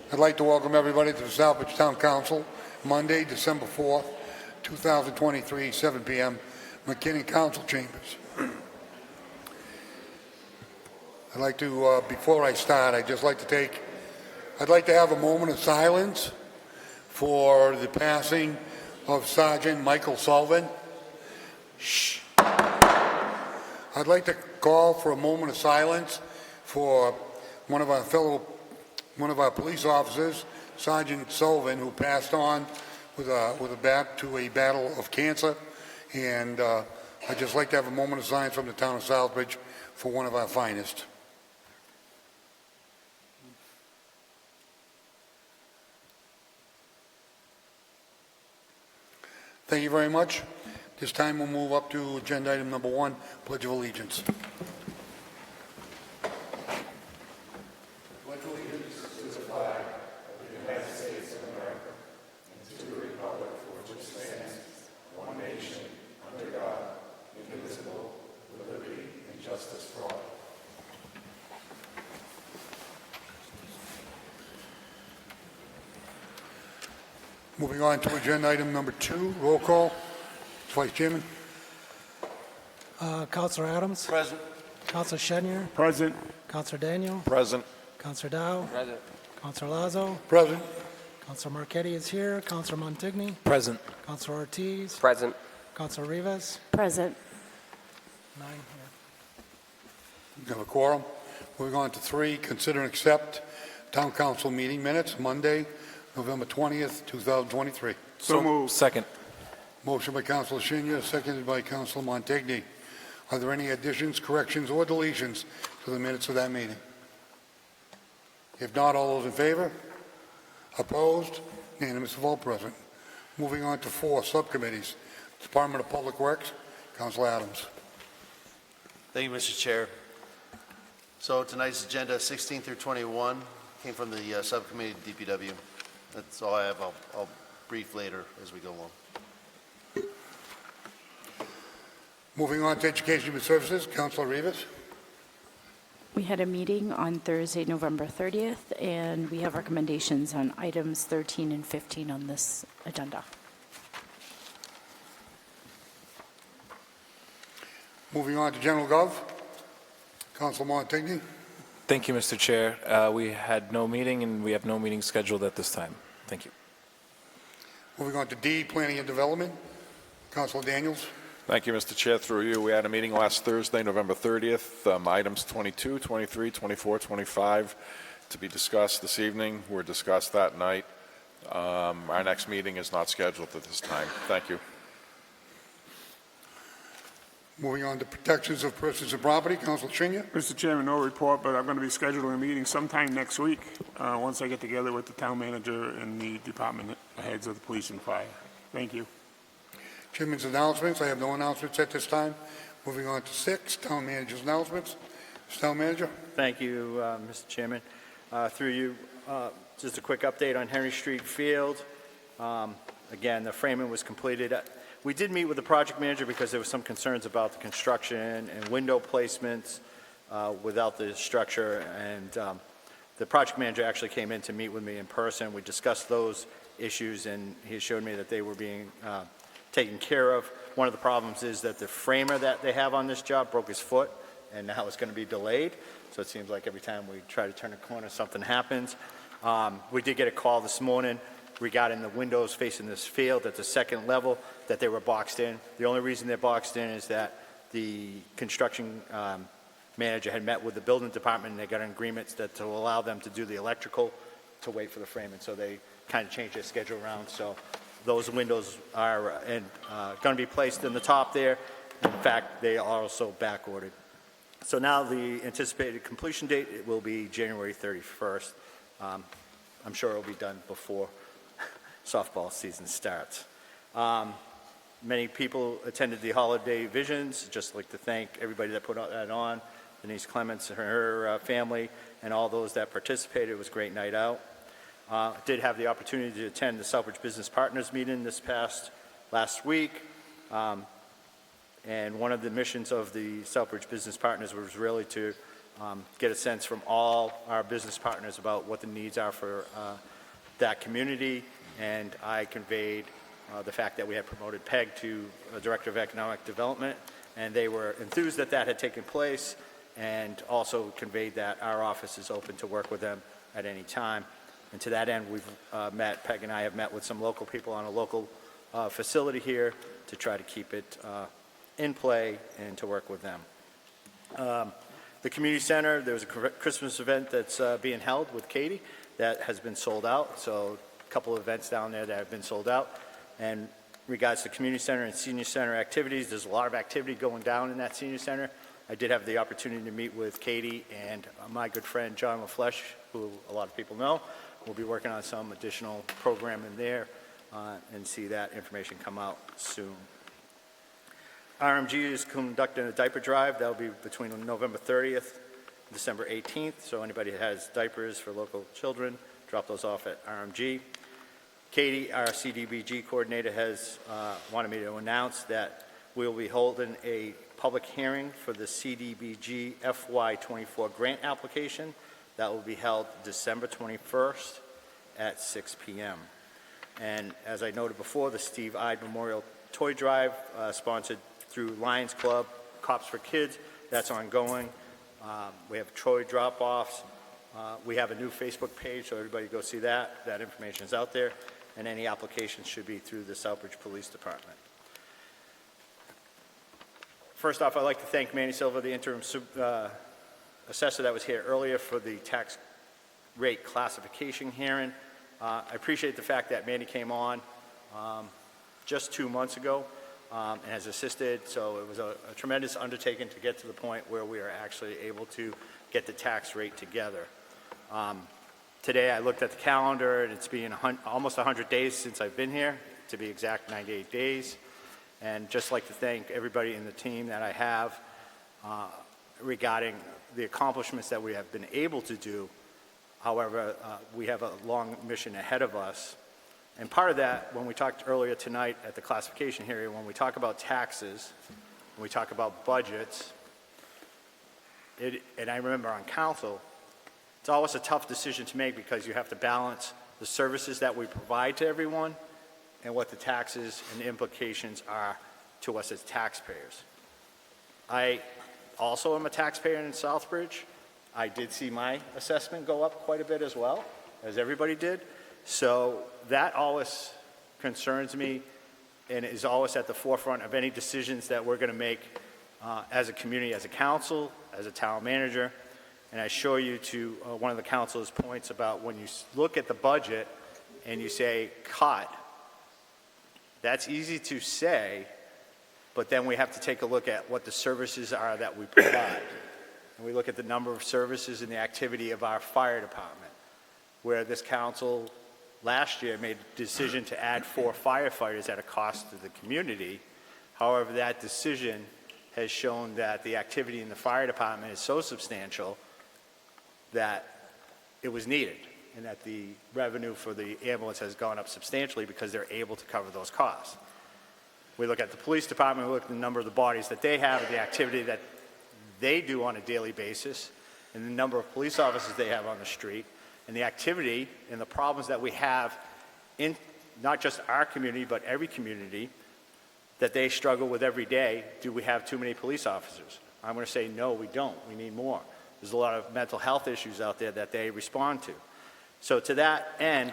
I'd like to welcome everybody to the Southbridge Town Council, Monday, December 4th, 2023, 7 p.m., McKinney Council Chambers. I'd like to, before I start, I'd like to have a moment of silence for the passing of Sergeant Michael Sullivan. Shh. I'd like to call for a moment of silence for one of our police officers, Sergeant Sullivan, who passed on with a battle of cancer. And I'd just like to have a moment of silence from the town of Southbridge for one of our finest. Thank you very much. This time we'll move up to agenda item number 1, Pledge of Allegiance. Pledge of Allegiance to the flag of the United States of America and to the republic for which it stands, one nation, under God, indivisible, with liberty and justice for all. Moving on to agenda item number 2, roll call. Vice Chairman. Councilor Adams. Present. Councilor Shedner. Present. Councilor Daniel. Present. Councilor Dow. Present. Councilor Lazo. Present. Councilor Marchetti is here. Councilor Montigny. Present. Councilor Ortiz. Present. Councilor Rivas. Present. 9 here. We have a quorum. Moving on to 3, consider and accept Town Council meeting minutes, Monday, November 20th, 2023. So moved. Second. Motion by Councilor Shinya, seconded by Councilor Montigny. Are there any additions, corrections, or deletions to the minutes of that meeting? If not, all those in favor? Opposed? Unanimous of all present. Moving on to 4, subcommittees. Department of Public Works, Councilor Adams. Thank you, Mr. Chair. So tonight's agenda, 16 through 21, came from the subcommittee to DPW. That's all I have. I'll brief later as we go along. Moving on to Education and Human Services, Councilor Rivas. We had a meeting on Thursday, November 30th, and we have recommendations on items 13 and 15 on this agenda. Moving on to General Gov, Councilor Montigny. Thank you, Mr. Chair. We had no meeting, and we have no meeting scheduled at this time. Thank you. Moving on to D, Planning and Development, Councilor Daniels. Thank you, Mr. Chair. Through you, we had a meeting last Thursday, November 30th. Items 22, 23, 24, 25 to be discussed this evening were discussed that night. Our next meeting is not scheduled at this time. Thank you. Moving on to Protections of Persons and Property, Councilor Shinya. Mr. Chairman, no report, but I'm going to be scheduling a meeting sometime next week once I get together with the town manager and the department heads of the police and fire. Thank you. Chairman's announcements. I have no announcements at this time. Moving on to 6, Town Manager's announcements. Mr. Town Manager. Thank you, Mr. Chairman. Through you, just a quick update on Henry Street Field. Again, the framing was completed. We did meet with the project manager because there were some concerns about the construction and window placements without the structure, and the project manager actually came in to meet with me in person. We discussed those issues, and he assured me that they were being taken care of. One of the problems is that the framer that they have on this job broke his foot, and now it's going to be delayed. So it seems like every time we try to turn a corner, something happens. We did get a call this morning regarding the windows facing this field at the second level, that they were boxed in. The only reason they're boxed in is that the construction manager had met with the building department, and they got an agreement that to allow them to do the electrical to wait for the framing. So they kind of changed their schedule around. So those windows are going to be placed in the top there. In fact, they are also back ordered. So now the anticipated completion date will be January 31st. I'm sure it'll be done before softball season starts. Many people attended the holiday visions. Just like to thank everybody that put that on. Denise Clements and her family and all those that participated. It was a great night out. Did have the opportunity to attend the Southbridge Business Partners meeting last week. And one of the missions of the Southbridge Business Partners was really to get a sense from all our business partners about what the needs are for that community, and I conveyed the fact that we had promoted Peg to Director of Economic Development, and they were enthused that that had taken place, and also conveyed that our office is open to work with them at any time. And to that end, we've Peg and I have met with some local people on a local facility here to try to keep it in play and to work with them. The community center, there's a Christmas event that's being held with Katie that has been sold out. So a couple of events down there that have been sold out. And regards to community center and senior center activities, there's a lot of activity going down in that senior center. I did have the opportunity to meet with Katie and my good friend John LaFleche, who a lot of people know. We'll be working on some additional programming there and see that information come out soon. RMG is conducting a diaper drive. That'll be between November 30th and December 18th. So anybody who has diapers for local children, drop those off at RMG. Katie, our CDBG coordinator, has wanted me to announce that we'll be holding a public hearing for the CDBG FY24 grant application. That will be held December 21st at 6 p.m. And as I noted before, the Steve Ide Memorial Toy Drive, sponsored through Lions Club, Cops for Kids, that's ongoing. We have Troy drop-offs. We have a new Facebook page, so everybody go see that. That information is out there, and any applications should be through the Southbridge Police Department. First off, I'd like to thank Manny Silva, the interim assessor that was here earlier for the tax rate classification hearing. I appreciate the fact that Manny came on just 2 months ago and has assisted, so it was a tremendous undertaking to get to the point where we are actually able to get the tax rate together. Today I looked at the calendar, and it's been almost 100 days since I've been here, to be exact 98 days, and just like to thank everybody in the team that I have regarding the accomplishments that we have been able to do. However, we have a long mission ahead of us. And part of that, when we talked earlier tonight at the classification hearing, when we talk about taxes, when we talk about budgets, and I remember on council, it's always a tough decision to make because you have to balance the services that we provide to everyone and what the taxes and the implications are to us as taxpayers. I also am a taxpayer in Southbridge. I did see my assessment go up quite a bit as well, as everybody did. So that always concerns me and is always at the forefront of any decisions that we're going to make as a community, as a council, as a town manager. And I show you to one of the council's points about when you look at the budget and you say, cut, that's easy to say, but then we have to take a look at what the services are that we provide. And we look at the number of services and the activity of our fire department, where this council last year made a decision to add 4 firefighters at a cost to the community. However, that decision has shown that the activity in the fire department is so substantial that it was needed, and that the revenue for the ambulance has gone up substantially because they're able to cover those costs. We look at the police department, we look at the number of the bodies that they have and the activity that they do on a daily basis, and the number of police officers they have on the street, and the activity and the problems that we have in not just our community, but every community that they struggle with every day. Do we have too many police officers? I'm going to say no, we don't. We need more. There's a lot of mental health issues out there that they respond to. So to that end,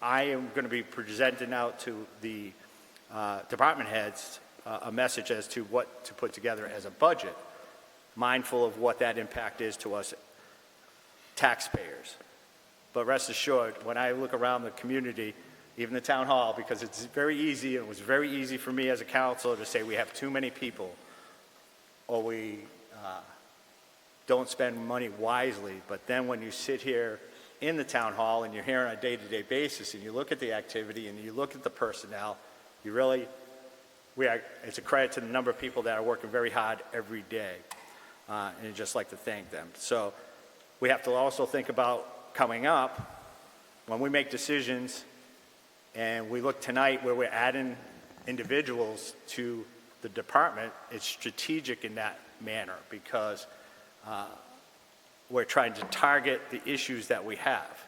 I am going to be presenting out to the department heads a message as to what to put together as a budget, mindful of what that impact is to us taxpayers. But rest assured, when I look around the community, even the town hall, because it's very easy, and it was very easy for me as a councilor to say we have too many people, or we don't spend money wisely. But then when you sit here in the town hall and you're here on a day-to-day basis and you look at the activity and you look at the personnel, you really, it's a credit to the number of people that are working very hard every day. And I'd just like to thank them. So we have to also think about coming up when we make decisions, and we look tonight where we're adding individuals to the department. It's strategic in that manner because we're trying to target the issues that we have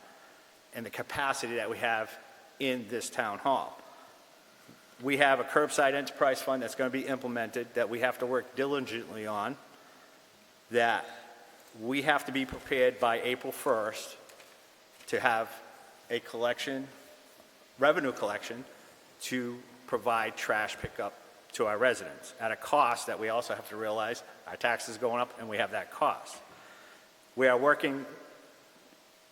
and the capacity that we have in this town hall. We have a curbside enterprise fund that's going to be implemented that we have to work diligently on, that we have to be prepared by April 1st to have a collection, revenue collection, to provide trash pickup to our residents at a cost that we also have to realize our taxes going up and we have that cost. We are working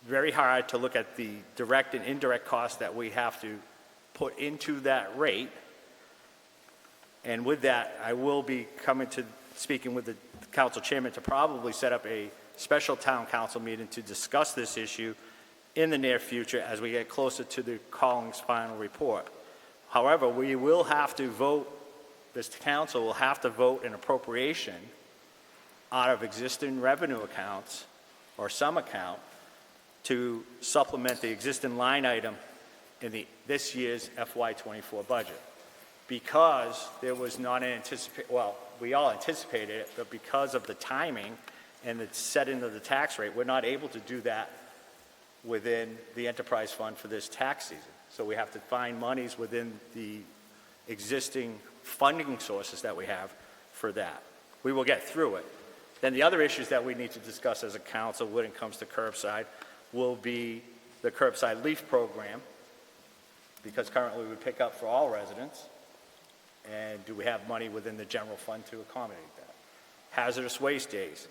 very hard to look at the direct and indirect costs that we have to put into that rate. And with that, I will be coming to speaking with the council chairman to probably set up a special town council meeting to discuss this issue in the near future as we get closer to the Collins final report. However, we will have to vote, this council will have to vote an appropriation out of existing revenue accounts or some account to supplement the existing line item in this year's FY24 budget. Because there was not anticipated, well, we all anticipated it, but because of the timing and the setting of the tax rate, we're not able to do that within the enterprise fund for this tax season. So we have to find monies within the existing funding sources that we have for that. We will get through it. Then the other issues that we need to discuss as a council when it comes to curbside will be the curbside leaf program, because currently we pick up for all residents. And do we have money within the general fund to accommodate that? Hazardous waste days.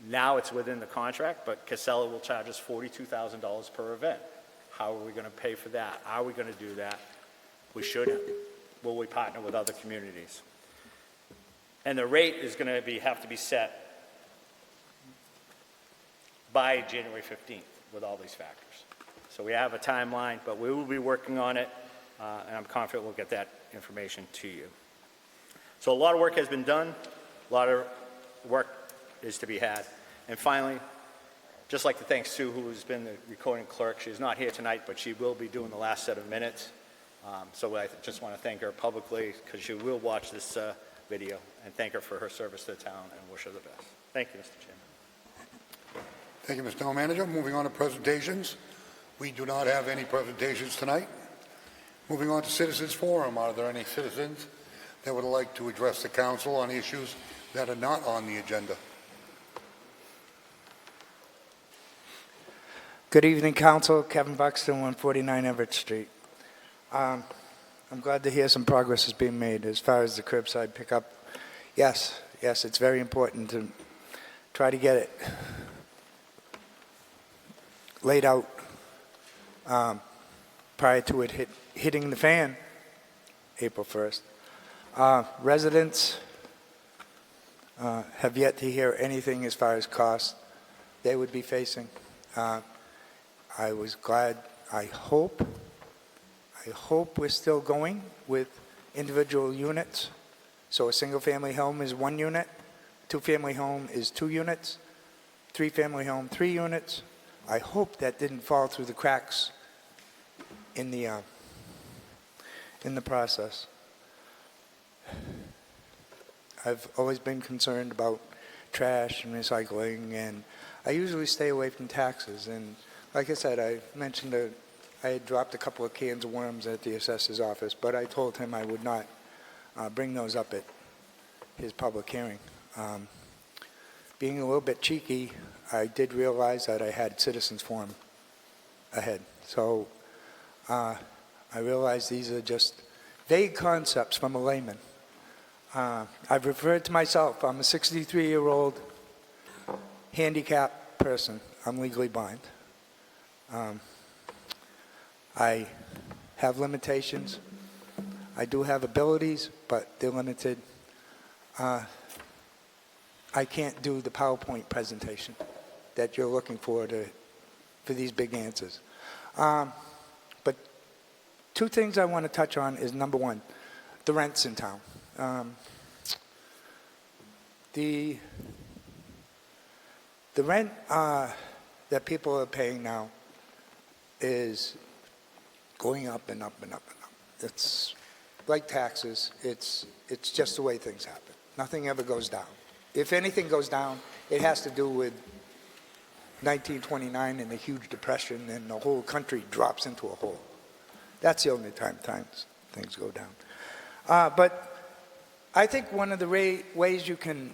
Now it's within the contract, but Casella will charge us $42,000 per event. How are we going to pay for that? Are we going to do that? We shouldn't. Will we partner with other communities? And the rate is going to have to be set by January 15th with all these factors. So we have a timeline, but we will be working on it, and I'm confident we'll get that information to you. So a lot of work has been done. A lot of work is to be had. And finally, just like to thank Sue, who has been the recording clerk. She's not here tonight, but she will be doing the last set of minutes. So I just want to thank her publicly, because she will watch this video, and thank her for her service to the town and wish her the best. Thank you, Mr. Chairman. Thank you, Mr. Town Manager. Moving on to presentations. We do not have any presentations tonight. Moving on to Citizens Forum. Are there any citizens that would like to address the council on issues that are not on the agenda? Good evening, Council. Kevin Buxton, 149 Everett Street. I'm glad to hear some progress is being made as far as the curbside pickup. Yes, it's very important to try to get it laid out prior to it hitting the fan, April 1st. Residents have yet to hear anything as far as costs they would be facing. I was glad, I hope we're still going with individual units. So a single-family home is 1 unit, two-family home is 2 units, three-family home 3 units. I hope that didn't fall through the cracks in the process. I've always been concerned about trash and recycling, and I usually stay away from taxes. And like I said, I mentioned that I had dropped a couple of cans of worms at the assessor's office, but I told him I would not bring those up at his public hearing. Being a little bit cheeky, I did realize that I had Citizens Forum ahead. So I realize these are just vague concepts from a layman. I've referred to myself, I'm a 63-year-old handicapped person. I'm legally blind. I have limitations. I do have abilities, but they're limited. I can't do the PowerPoint presentation that you're looking for these big answers. But 2 things I want to touch on is, number 1, the rents in town. The rent that people are paying now is going up and up and up and up. It's like taxes. It's just the way things happen. Nothing ever goes down. If anything goes down, it has to do with 1929 and the huge depression, and the whole country drops into a hole. That's the only time things go down. But I think one of the ways you can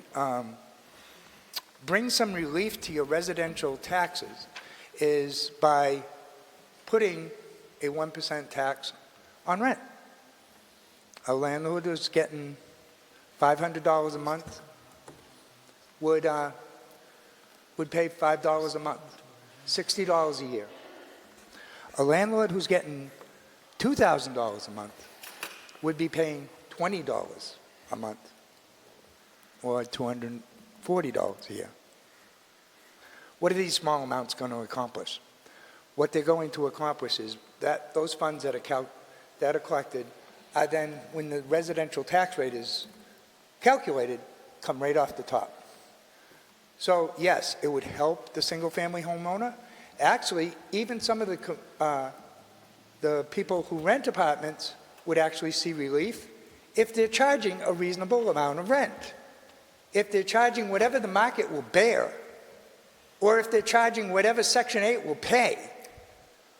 bring some relief to your residential taxes is by putting a 1% tax on rent. A landlord who's getting $500 a month would pay $5 a month, $60 a year. A landlord who's getting $2,000 a month would be paying $20 a month, or $240 a year. What are these small amounts going to accomplish? What they're going to accomplish is that those funds that are collected are then, when the residential tax rate is calculated, come right off the top. So yes, it would help the single-family homeowner. Actually, even some of the people who rent apartments would actually see relief if they're charging a reasonable amount of rent. If they're charging whatever the market will bear, or if they're charging whatever Section 8 will pay,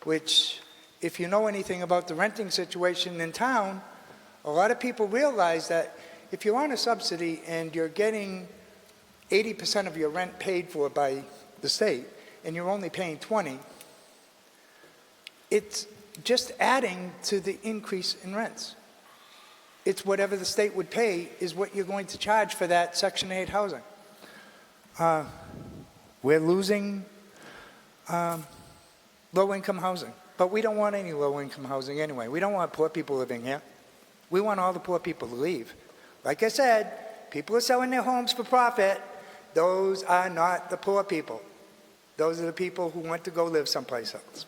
which, if you know anything about the renting situation in town, a lot of people realize that if you're on a subsidy and you're getting 80% of your rent paid for by the state, and you're only paying 20, it's just adding to the increase in rents. It's whatever the state would pay is what you're going to charge for that Section 8 housing. We're losing low-income housing, but we don't want any low-income housing anyway. We don't want poor people living here. We want all the poor people to leave. Like I said, people are selling their homes for profit. Those are not the poor people. Those are the people who want to go live someplace else.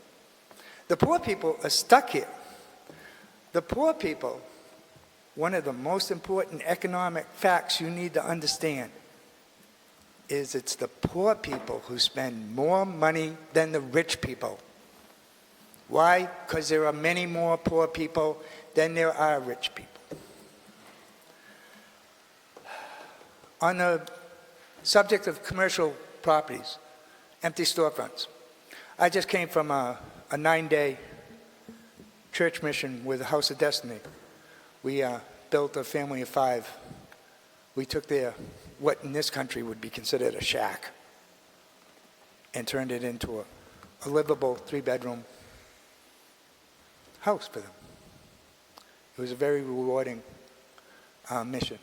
The poor people are stuck here. The poor people, one of the most important economic facts you need to understand is it's the poor people who spend more money than the rich people. Why? Because there are many more poor people than there are rich people. On the subject of commercial properties, empty storefronts, I just came from a 9-day church mission with the House of Destiny. We built a family of 5. We took what in this country would be considered a shack and turned it into a livable 3-bedroom house for them. It was a very rewarding mission.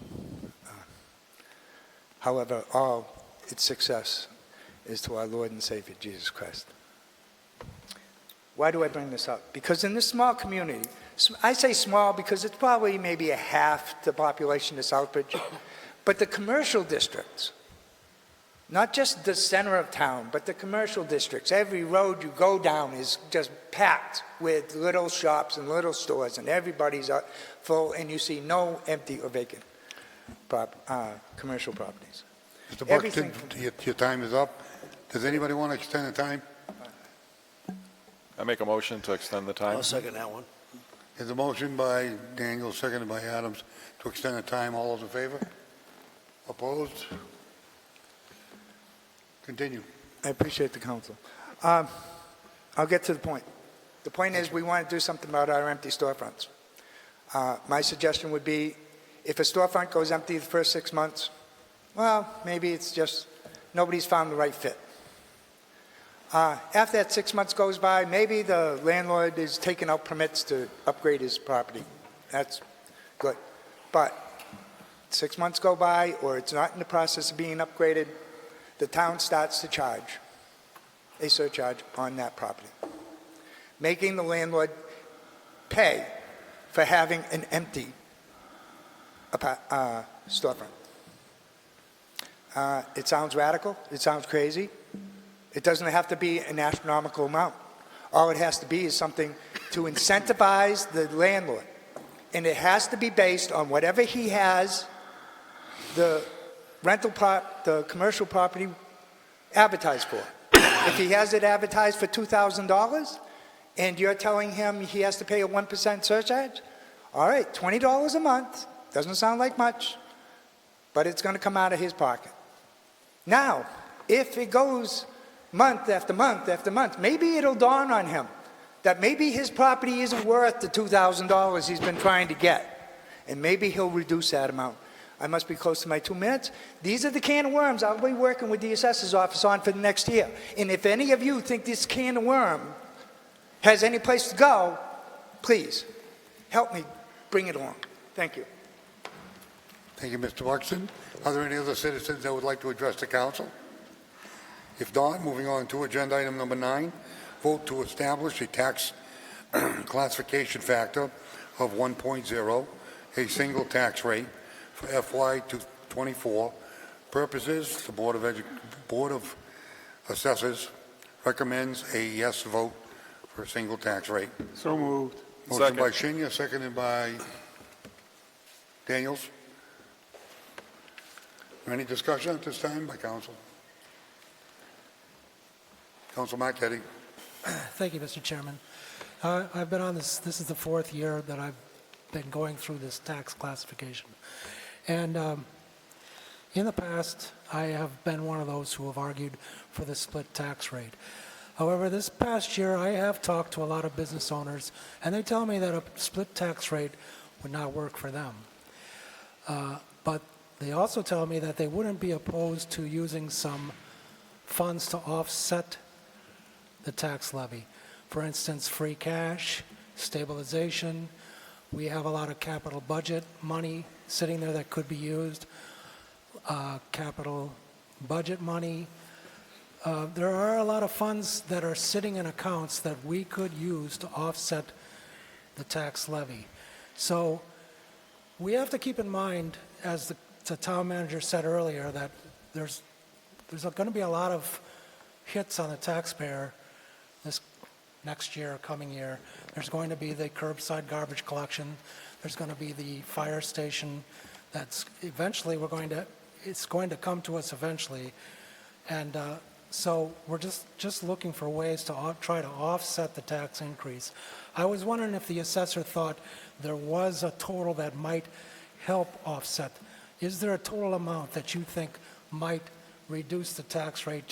However, all its success is to our Lord and Savior, Jesus Christ. Why do I bring this up? Because in this small community, I say small because it's probably maybe a half the population of Southbridge, but the commercial districts, not just the center of town, but the commercial districts, every road you go down is just packed with little shops and little stores, and everybody's full, and you see no empty or vacant commercial properties. Mr. Buxton, your time is up. Does anybody want to extend the time? I make a motion to extend the time. I'll second that one. There's a motion by Daniel, seconded by Adams, to extend the time. All those in favor? Opposed? Continue. I appreciate the counsel. I'll get to the point. The point is we want to do something about our empty storefronts. My suggestion would be if a storefront goes empty the first 6 months, well, maybe it's just nobody's found the right fit. After that 6 months goes by, maybe the landlord is taking out permits to upgrade his property. That's good. But 6 months go by, or it's not in the process of being upgraded, the town starts to charge a surcharge on that property, making the landlord pay for having an empty storefront. It sounds radical. It sounds crazy. It doesn't have to be an astronomical amount. All it has to be is something to incentivize the landlord. And it has to be based on whatever he has the the commercial property advertised for. If he has it advertised for $2,000 and you're telling him he has to pay a 1% surcharge, all right, $20 a month, doesn't sound like much. but it's going to come out of his pocket. Now, if it goes month after month after month, maybe it'll dawn on him that maybe his property isn't worth the $2,000 he's been trying to get, and maybe he'll reduce that amount. I must be close to my 2 minutes. These are the can of worms I'll be working with the assessor's office on for the next year. And if any of you think this can of worm has any place to go, please help me bring it along. Thank you. Thank you, Mr. Buxton. Are there any other citizens that would like to address the council? If not, moving on to agenda item number 9, vote to establish a tax classification factor of 1.0, a single tax rate for FY 24 purposes. The Board of Assessors recommends a yes vote for a single tax rate. So moved. Motion by Shinya, seconded by Daniels. Any discussion at this time by council? Council Marquetti. Thank you, Mr. Chairman. I've been on this is the 4th year that I've been going through this tax classification. And in the past, I have been one of those who have argued for the split tax rate. However, this past year, I have talked to a lot of business owners, and they tell me that a split tax rate would not work for them. But they also tell me that they wouldn't be opposed to using some funds to offset the tax levy. For instance, free cash, stabilization. We have a lot of capital budget money sitting there that could be used. Capital budget money. There are a lot of funds that are sitting in accounts that we could use to offset the tax levy. So we have to keep in mind, as the town manager said earlier, that there's going to be a lot of hits on the taxpayer this next year, coming year. There's going to be the curbside garbage collection. There's going to be the fire station. That's eventually it's going to come to us eventually, and so we're just looking for ways to try to offset the tax increase. I was wondering if the assessor thought there was a total that might help offset. Is there a total amount that you think might reduce the tax rate?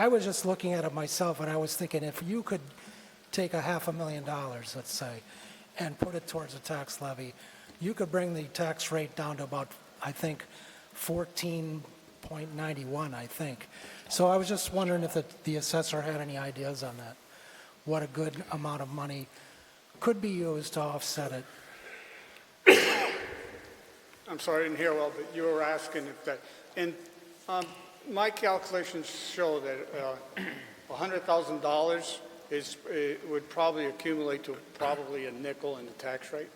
I was just looking at it myself, and I was thinking if you could take $500,000, let's say, and put it towards a tax levy, you could bring the tax rate down to about, I think, 14.91, I think. So I was just wondering if the assessor had any ideas on that, what a good amount of money could be used to offset it. I'm sorry, I didn't hear well, but you were asking if that, and my calculations show that $100,000 would probably accumulate to probably a nickel in the tax rate.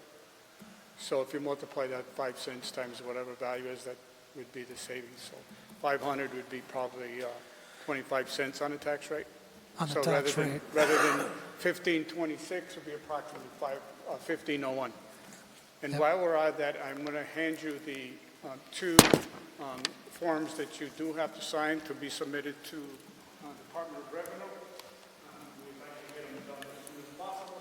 So if you multiply that 5 cents times whatever value is, that would be the savings. So 500 would be probably 25 cents on the tax rate. On the tax rate. Rather than 1526 would be approximately 1501. And while we're at that, I'm going to hand you the 2 forms that you do have to sign to be submitted to Department of Revenue. We'd like to get them done as soon as possible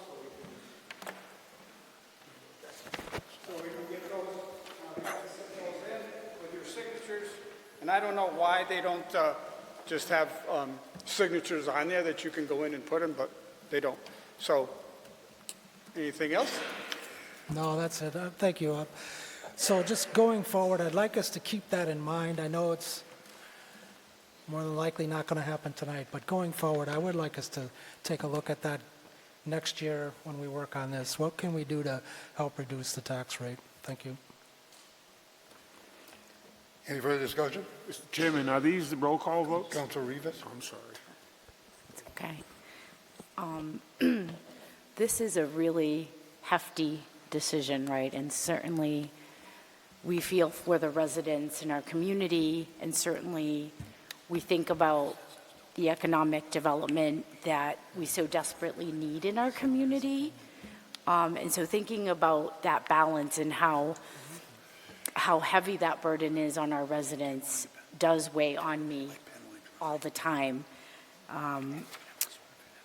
so we can get those, set those in with your signatures. And I don't know why they don't just have signatures on there that you can go in and put them, but they don't. So, anything else? No, that's it. Thank you. So just going forward, I'd like us to keep that in mind. I know it's more than likely not going to happen tonight, but going forward, I would like us to take a look at that next year when we work on this. What can we do to help reduce the tax rate? Thank you. Any further discussion? Mr. Chairman, are these the roll call votes? Council Rivas? I'm sorry. Okay. This is a really hefty decision, right? And certainly we feel for the residents in our community, and certainly we think about the economic development that we so desperately need in our community. And so thinking about that balance and how heavy that burden is on our residents does weigh on me all the time.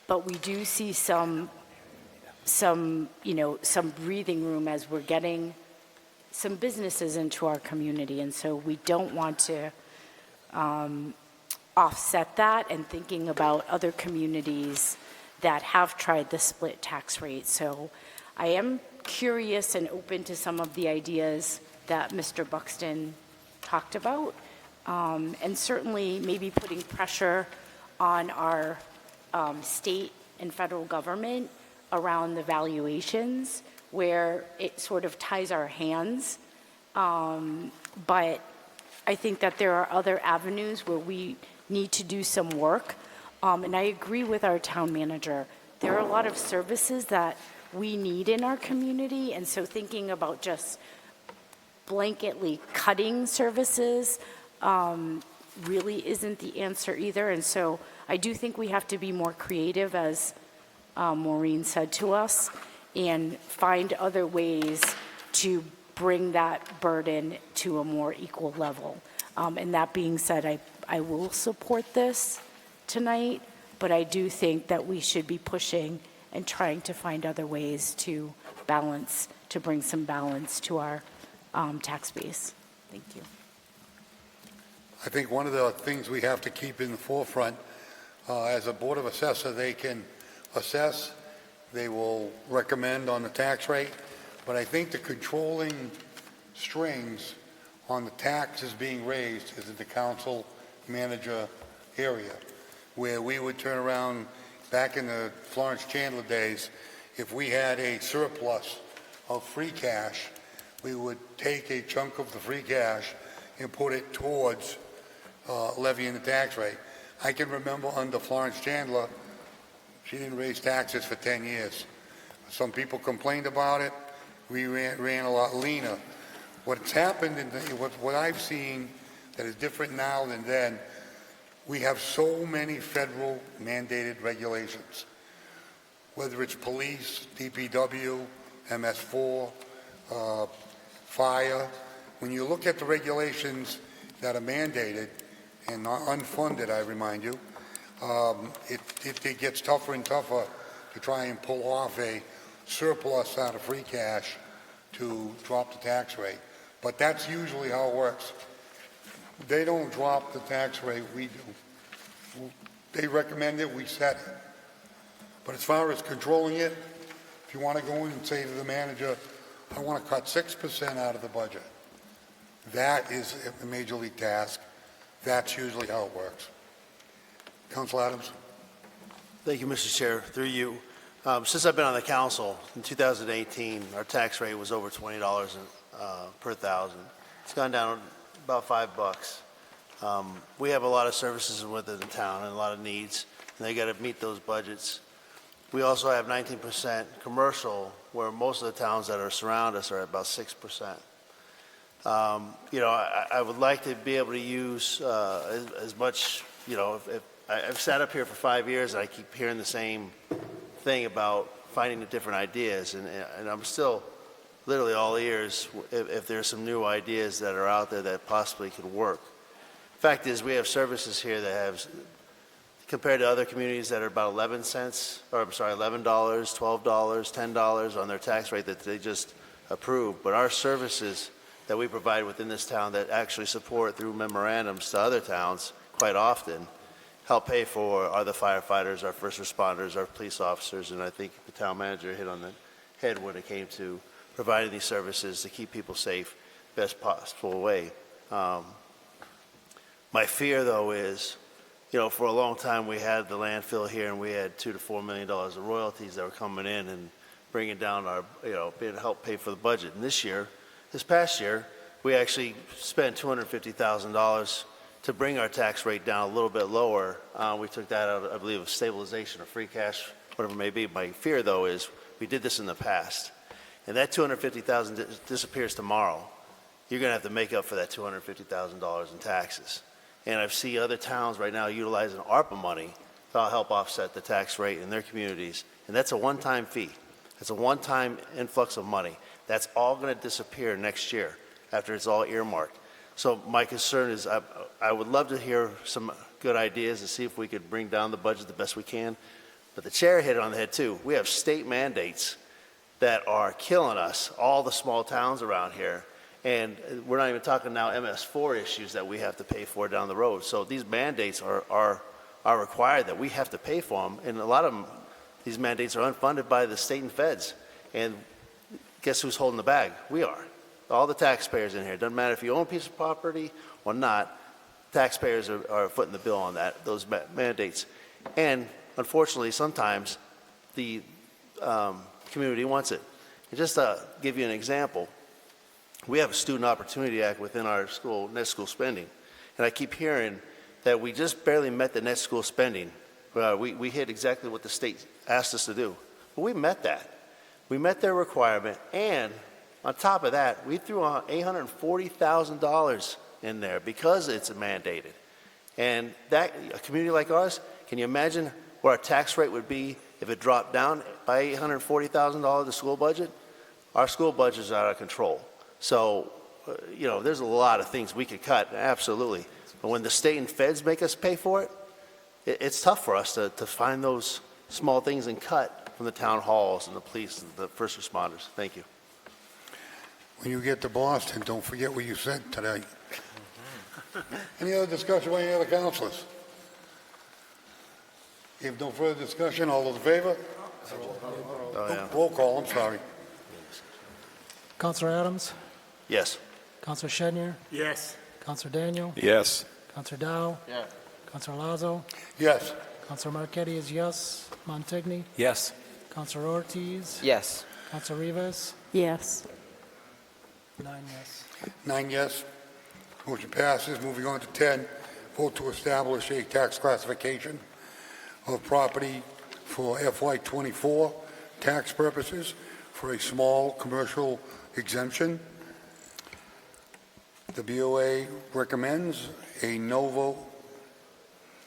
But we do see some breathing room as we're getting some businesses into our community, and so we don't want to offset that, and thinking about other communities that have tried the split tax rate. So I am curious and open to some of the ideas that Mr. Buxton talked about, and certainly maybe putting pressure on our state and federal government around the valuations, where it sort of ties our hands. But I think that there are other avenues where we need to do some work. And I agree with our town manager. There are a lot of services that we need in our community, and so thinking about just blanketly cutting services really isn't the answer either. And so I do think we have to be more creative, as Maureen said to us, and find other ways to bring that burden to a more equal level. And that being said, I will support this tonight, but I do think that we should be pushing and trying to find other ways to balance, to bring some balance to our tax base. Thank you. I think one of the things we have to keep in the forefront, as a Board of Assessor, they can assess, they will recommend on the tax rate, but I think the controlling strings on the taxes being raised is in the council manager area, where we would turn around back in the Florence Chandler days, if we had a surplus of free cash, we would take a chunk of the free cash and put it towards levying the tax rate. I can remember under Florence Chandler, she didn't raise taxes for 10 years. Some people complained about it. We ran a lot leaner. What's happened, what I've seen that is different now than then, we have so many federal mandated regulations, whether it's police, DPW, MS4, fire. When you look at the regulations that are mandated and not unfunded, I remind you, it gets tougher and tougher to try and pull off a surplus out of free cash to drop the tax rate. But that's usually how it works. They don't drop the tax rate, we do. They recommend it, we set it. But as far as controlling it, if you want to go in and say to the manager, I want to cut 6% out of the budget, that is a major league task. That's usually how it works. Council Adams. Thank you, Mr. Chair. Through you. Since I've been on the council, in 2018, our tax rate was over $20 per thousand. It's gone down about $5. We have a lot of services within the town and a lot of needs, and they got to meet those budgets. We also have 19% commercial, where most of the towns that are surround us are at about 6%. I would like to be able to use as much, if I've sat up here for 5 years and I keep hearing the same thing about finding the different ideas, and I'm still literally all ears if there's some new ideas that are out there that possibly could work. Fact is, we have services here that have, compared to other communities that are about $11, $12, $10 on their tax rate that they just approved, but our services that we provide within this town that actually support through memorandums to other towns quite often help pay for are the firefighters, our first responders, our police officers, and I think the town manager hit on the head when it came to providing these services to keep people safe best possible way. My fear, though, is, for a long time we had the landfill here and we had $2 to $4 million of royalties that were coming in and bringing down our, being to help pay for the budget. And this past year, we actually spent $250,000 to bring our tax rate down a little bit lower. We took that out, I believe, of stabilization or free cash, whatever it may be. My fear, though, is we did this in the past, and that $250,000 disappears tomorrow. You're going to have to make up for that $250,000 in taxes. And I see other towns right now utilizing ARPA money to help offset the tax rate in their communities, and that's a one-time fee. It's a one-time influx of money. That's all going to disappear next year after it's all earmarked. So my concern is I would love to hear some good ideas to see if we could bring down the budget the best we can. But the chair hit it on the head too. We have state mandates that are killing us, all the small towns around here. And we're not even talking now MS4 issues that we have to pay for down the road. So these mandates are required that we have to pay for them. And a lot of them, these mandates are unfunded by the state and feds. And guess who's holding the bag? We are. All the taxpayers in here. Doesn't matter if you own a piece of property or not, taxpayers are footing the bill on those mandates. And unfortunately, sometimes the community wants it. And just to give you an example, we have a Student Opportunity Act within our school, net school spending. And I keep hearing that we just barely met the net school spending. We hit exactly what the state asked us to do. But we met that. We met their requirement. And on top of that, we threw on $840,000 in there because it's mandated. And that, a community like ours, can you imagine what our tax rate would be if it dropped down by $840,000, the school budget? Our school budget is out of control. So, there's a lot of things we could cut, absolutely. But when the state and feds make us pay for it, it's tough for us to find those small things and cut from the town halls and the police and the first responders. Thank you. When you get to Boston, don't forget what you said today. Any other discussion by any other councilors? If no further discussion, all those in favor? Oh, yeah. Roll call, I'm sorry. Counselor Adams? Yes. Counselor Shenyer? Yes. Counselor Daniel? Yes. Counselor Dow? Yeah. Counselor Lazo? Yes. Counselor Marquetti is yes. Montigny? Yes. Counselor Ortiz? Yes. Counselor Rivas? Yes. 9 yes. 9 yes. Motion passes. Moving on to 10, vote to establish a tax classification of property for FY24 tax purposes for a small commercial exemption. The BOA recommends a no vote.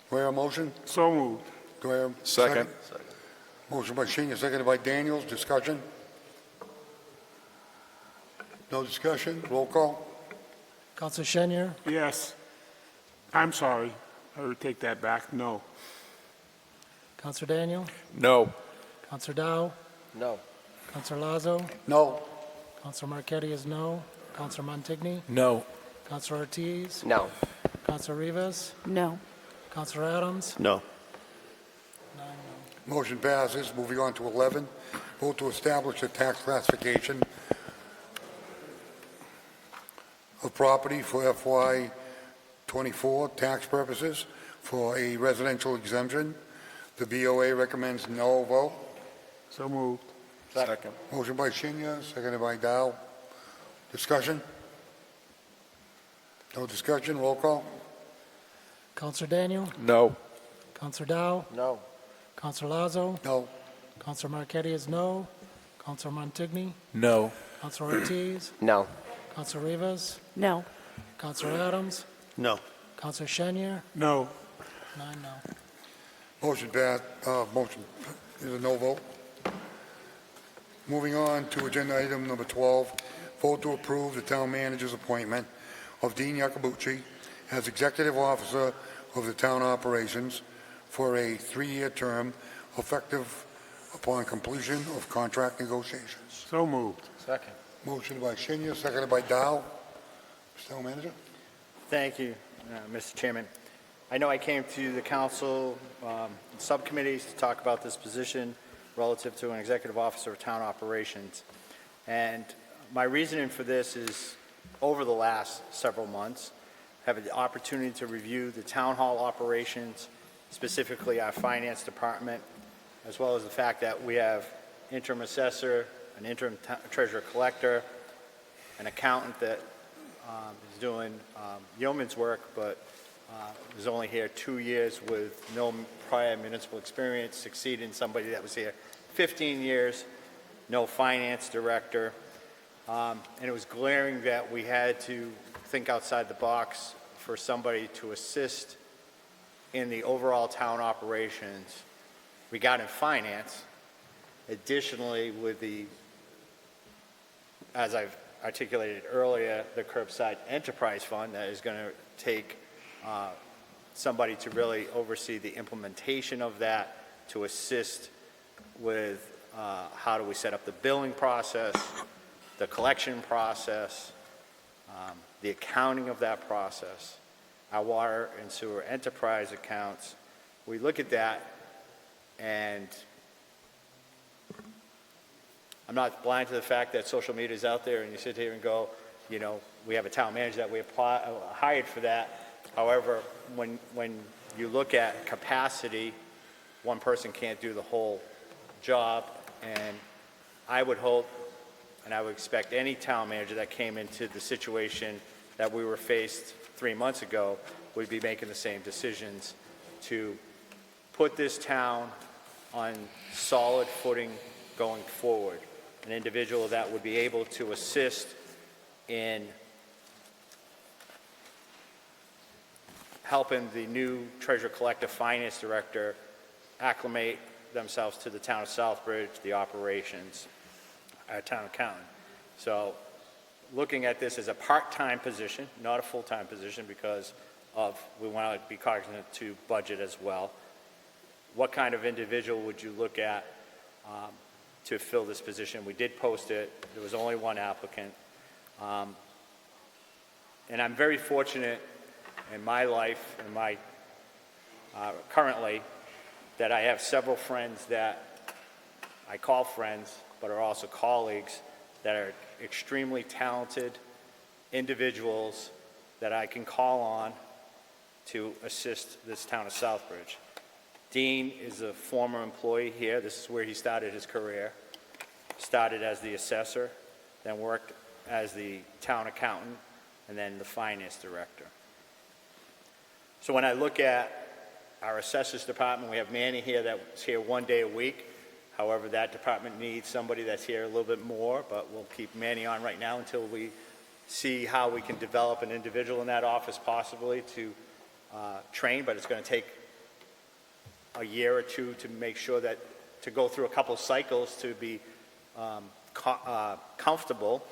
Do I hear a motion? So moved. Do I hear a Second. Motion by Senior, seconded by Daniels. Discussion? No discussion? Roll call? Counselor Shenyer? Yes. I'm sorry. I would take that back. No. Counselor Daniel? No. Counselor Dow? No. Counselor Lazo? No. Counselor Marquetti is no. Counselor Montigny? No. Counselor Ortiz? No. Counselor Rivas? No. Counselor Adams? No. 9 no. Motion passes. Moving on to 11, vote to establish a tax classification of property for FY24 tax purposes for a residential exemption. The BOA recommends no vote. So moved. Second. Motion by Shinya, seconded by Dow. Discussion? No discussion, roll call? Counselor Daniel? No. Counselor Dow? No. Counselor Lazo? No. Counselor Marquetti is no. Counselor Montigny? No. Counselor Ortiz? No. Counselor Rivas? No. Counselor Adams? No. Counselor Shenyer? No. 9 no. Motion passed, motion is a no vote. Moving on to agenda item number 12, vote to approve the town manager's appointment of Dean Yakabuchi as executive officer of the town operations for a 3-year term effective upon completion of contract negotiations. So moved. Second. Motion by Shinya, seconded by Dow. Mr. Town Manager? Thank you, Mr. Chairman. I know I came to the council subcommittees to talk about this position relative to an executive officer of town operations. And my reasoning for this is over the last several months, I've had the opportunity to review the town hall operations, specifically our finance department, as well as the fact that we have interim assessor, an interim treasurer collector, an accountant that is doing yeoman's work, but was only here 2 years with no prior municipal experience, succeeding somebody that was here 15 years, no finance director. And it was glaring that we had to think outside the box for somebody to assist in the overall town operations regarding finance. Additionally, with the, as I've articulated earlier, the curbside enterprise fund that is going to take somebody to really oversee the implementation of that, to assist with how do we set up the billing process, the collection process, the accounting of that process, our water and sewer enterprise accounts, we look at that, and I'm not blind to the fact that social media is out there, and you sit here and go, you know, we have a town manager that we hired for that. However, when you look at capacity, one person can't do the whole job, and I would hope, and I would expect any town manager that came into the situation that we were faced 3 months ago would be making the same decisions to put this town on solid footing going forward. An individual that would be able to assist in helping the new treasurer collector finance director acclimate themselves to the town of Southbridge, the operations, our town accountant. So looking at this as a part-time position, not a full-time position, because of we want to be cognizant to budget as well. What kind of individual would you look at to fill this position? We did post it. There was only one applicant. And I'm very fortunate in my life, in my currently, that I have several friends that I call friends, but are also colleagues that are extremely talented individuals that I can call on to assist this town of Southbridge. Dean is a former employee here. This is where he started his career. Started as the assessor, then worked as the town accountant, and then the finance director. So when I look at our assessors department, we have Manny here that's here 1 day a week. However, that department needs somebody that's here a little bit more, but we'll keep Manny on right now until we see how we can develop an individual in that office possibly to train, but it's going to take a year or two to make sure that, to go through a couple cycles to be comfortable.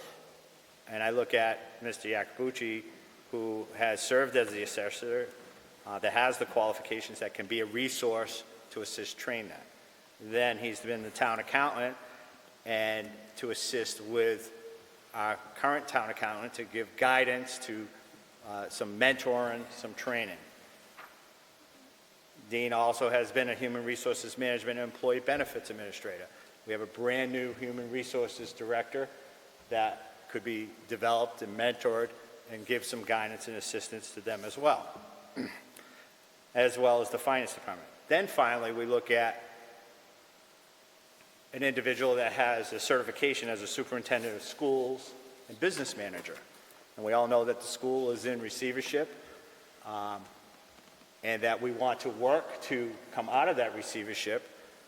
And I look at Mr. Iacobucci, who has served as the assessor, that has the qualifications, that can be a resource to assist train that. Then he's been the town accountant, and to assist with our current town accountant to give guidance, to some mentoring, some training. Dean also has been a human resources management and employee benefits administrator. We have a brand new human resources director that could be developed and mentored and give some guidance and assistance to them as well as the finance department. Then finally, we look at an individual that has a certification as a superintendent of schools and business manager. And we all know that the school is in receivership, and that we want to work to come out of that receivership,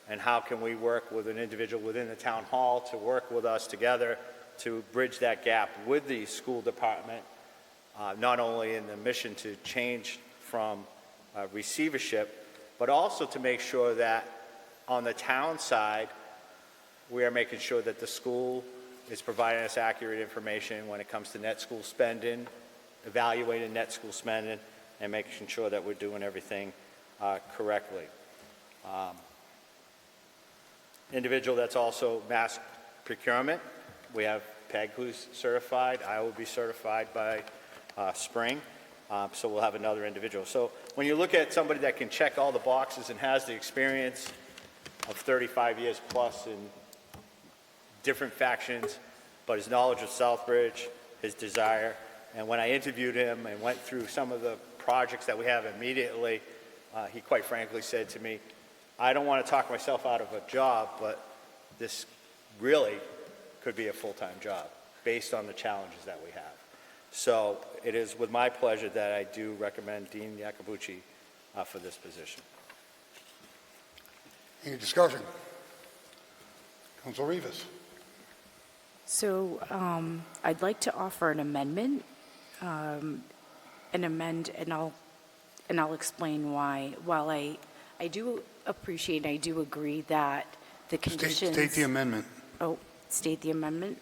and how can we work with an individual within the town hall to work with us together to bridge that gap with the school department, not only in the mission to change from receivership, but also to make sure that on the town side, we are making sure that the school is providing us accurate information when it comes to net school spending, evaluating net school spending, and making sure that we're doing everything correctly. Individual that's also mass procurement. We have Peg, who's certified. I will be certified by spring. So we'll have another individual. So when you look at somebody that can check all the boxes and has the experience of 35 years plus in different factions, but his knowledge of Southbridge, his desire, and when I interviewed him and went through some of the projects that we have immediately, he quite frankly said to me, I don't want to talk myself out of a job, but this really could be a full-time job based on the challenges that we have. So it is with my pleasure that I do recommend Dean Iacobucci for this position. Any discussion? Council Rivas. So I'd like to offer an amendment, and I'll explain why. While I do appreciate, I do agree that the conditions. State the amendment. Oh, state the amendment.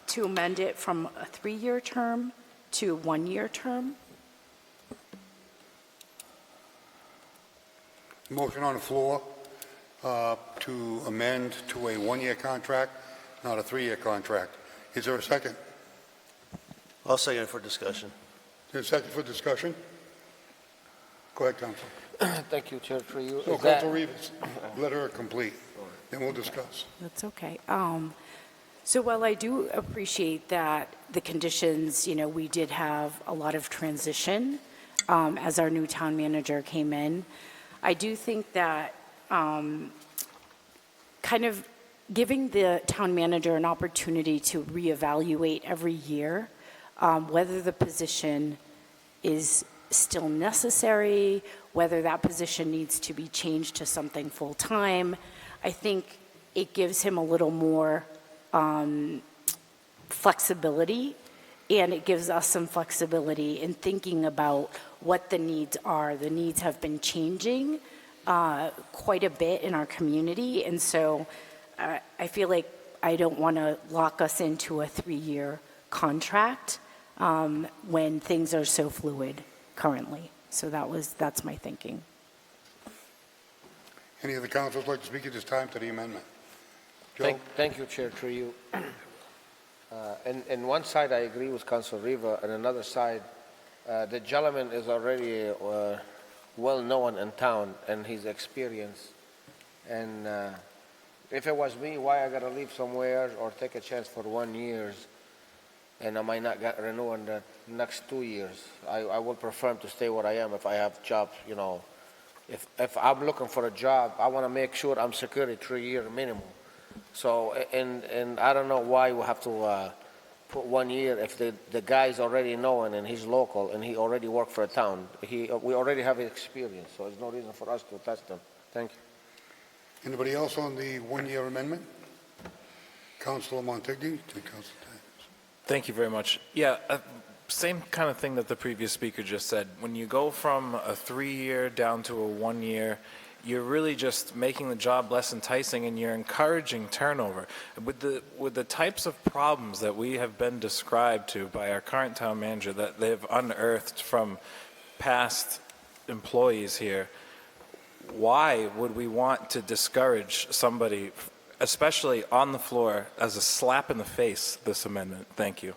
To amend it from a 3-year term to a 1-year term. Motion on the floor to amend to a 1-year contract, not a 3-year contract. Is there a second? I'll second it for discussion. Is there a second for discussion? Go ahead, Council. Thank you, Chair, for you. So, Is that- Council Rivas, let her complete, then we'll discuss. That's okay. So while I do appreciate that the conditions, we did have a lot of transition as our new town manager came in, I do think that kind of giving the town manager an opportunity to reevaluate every year whether the position is still necessary, whether that position needs to be changed to something full-time, I think it gives him a little more flexibility, and it gives us some flexibility in thinking about what the needs are. The needs have been changing quite a bit in our community, and so I feel like I don't want to lock us into a 3-year contract when things are so fluid currently. So that's my thinking. Any of the councils like to speak at this time to the amendment? Joe? Thank you, Chair, through you. And one side, I agree with Council Riva, and another side, the gentleman is already well-known in town and his experience. And if it was me, why I gotta leave somewhere or take a chance for 1 year and I might not get renewed in the next 2 years? I would prefer to stay where I am if I have job, If I'm looking for a job, I want to make sure I'm secure 3-year minimum. So, and I don't know why we have to put 1 year if the guy's already known and he's local and he already worked for a town. We already have experience, so there's no reason for us to test him. Thank you. Anybody else on the 1-year amendment? Councilor Montigny to Councilor Times. Thank you very much. Yeah, same kind of thing that the previous speaker just said. When you go from a 3-year down to a 1 year, you're really just making the job less enticing and you're encouraging turnover. With the types of problems that we have been described to by our current town manager that they've unearthed from past employees here, why would we want to discourage somebody, especially on the floor, as a slap in the face, this amendment? Thank you.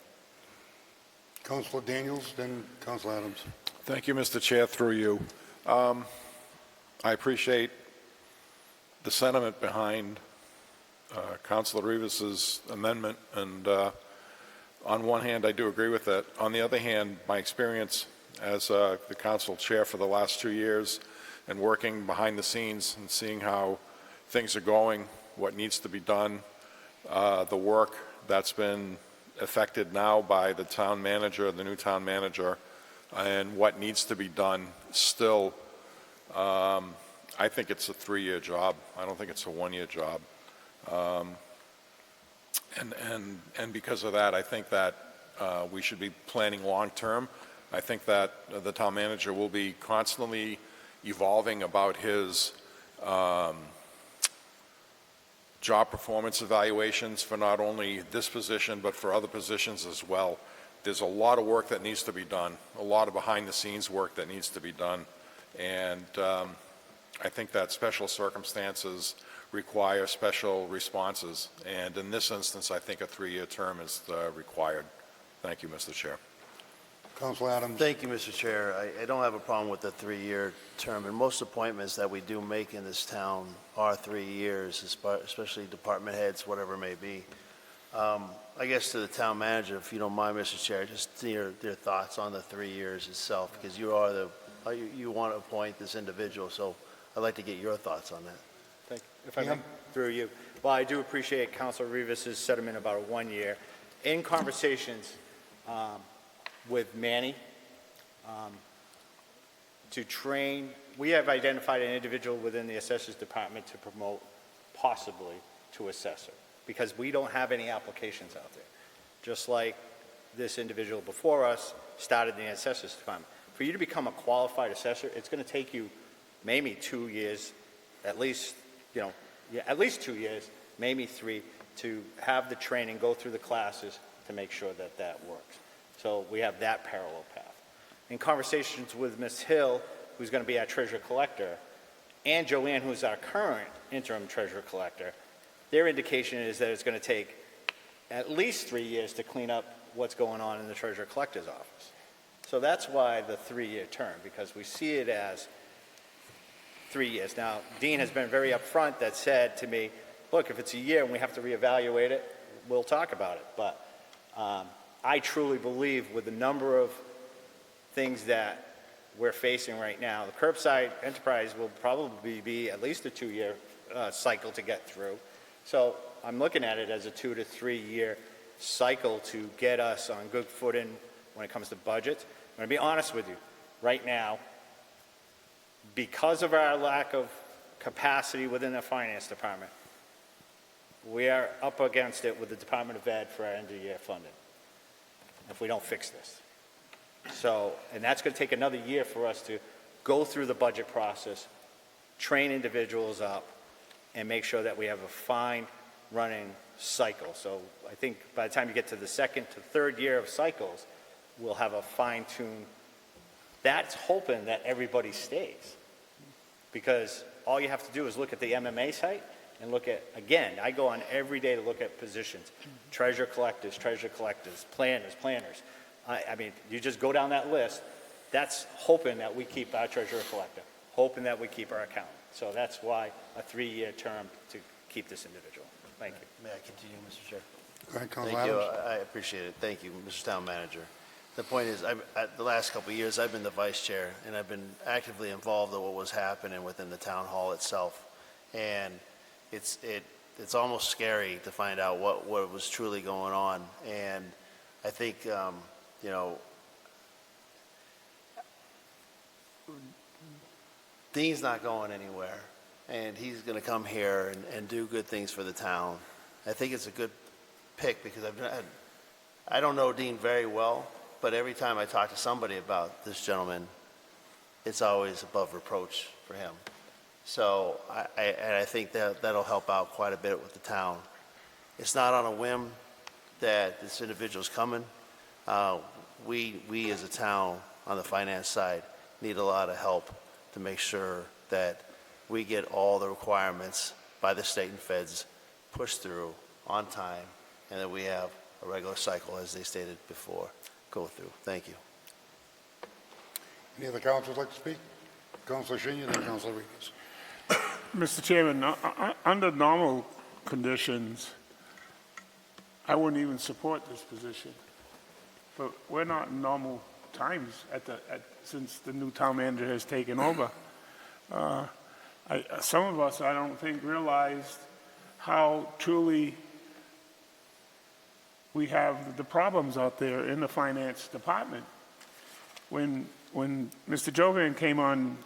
Councilor Daniels, then Councilor Adams. Thank you, Mr. Chair, through you. I appreciate the sentiment behind Councilor Rivas's amendment, and on one hand, I do agree with it. On the other hand, my experience as the council chair for the last 2 years and working behind the scenes and seeing how things are going, what needs to be done, the work that's been affected now by the town manager, the new town manager, and what needs to be done still. I think it's a 3-year job. I don't think it's a 1-year job. And because of that, I think that we should be planning long-term. I think that the town manager will be constantly evolving about his job performance evaluations for not only this position, but for other positions as well. There's a lot of work that needs to be done, a lot of behind-the-scenes work that needs to be done. And I think that special circumstances require special responses. And in this instance, I think a 3-year term is required. Thank you, Mr. Chair. Councilor Adams. Thank you, Mr. Chair. I don't have a problem with the 3-year term, and most appointments that we do make in this town are 3 years, especially department heads, whatever it may be. I guess to the town manager, if you don't mind, Mr. Chair, just their thoughts on the 3 years itself, because you want to appoint this individual, so I'd like to get your thoughts on that. Thank you. If I may, through you. Well, I do appreciate Councilor Rivas's sentiment about 1 year. In conversations with Manny to train, we have identified an individual within the assessors department to promote possibly to assessor, because we don't have any applications out there. Just like this individual before us started in the assessors department. For you to become a qualified assessor, it's going to take you maybe 2 years, at least, at least 2 years, maybe 3, to have the training, go through the classes to make sure that that works. So we have that parallel path. In conversations with Ms. Hill, who's going to be our treasurer collector, and Joanne, who's our current interim treasurer collector, their indication is that it's going to take at least 3 years to clean up what's going on in the treasurer collector's office. So that's why the 3-year term, because we see it as 3 years. Now, Dean has been very upfront that said to me, look, if it's a year and we have to reevaluate it, we'll talk about it. But I truly believe with the number of things that we're facing right now, the curbside enterprise will probably be at least a 2-year cycle to get through. So I'm looking at it as a 2 to 3 year cycle to get us on good footing when it comes to budget. I'm going to be honest with you. Right now, because of our lack of capacity within the finance department, we are up against it with the Department of Ed for our end-of-year funding if we don't fix this. So, and that's going to take another year for us to go through the budget process, train individuals up, and make sure that we have a fine running cycle. So I think by the time you get to the second to third year of cycles, we'll have a fine-tuned, that's hoping that everybody stays. Because all you have to do is look at the MMA site and look at, again, I go on every day to look at positions, treasurer collectors, planners. I mean, you just go down that list, that's hoping that we keep our treasurer collector, hoping that we keep our accountant. So that's why a 3-year term to keep this individual. Thank you. May I continue, Mr. Chair? Go ahead, Councilor Thank you. Adams. I appreciate it. Thank you, Mr. Town Manager. The point is, the last couple of years, I've been the vice chair, and I've been actively involved in what was happening within the town hall itself. And it's almost scary to find out what was truly going on. And I think, you know, Dean's not going anywhere, and he's going to come here and do good things for the town. I think it's a good pick because I don't know Dean very well, but every time I talk to somebody about this gentleman, it's always above reproach for him. So I think that'll help out quite a bit with the town. It's not on a whim that this individual's coming. We as a town on the finance side need a lot of help to make sure that we get all the requirements by the state and feds pushed through on time, and that we have a regular cycle, as they stated before, go through. Thank you. Any other councilors like to speak? Councilor Shin, then Councilor Rivas. Mr. Chairman, under normal conditions, I wouldn't even support this position. But we're not in normal times since the new town manager has taken over. Some of us, I don't think, realized how truly we have the problems out there in the finance department. When Mr. Jovan came on,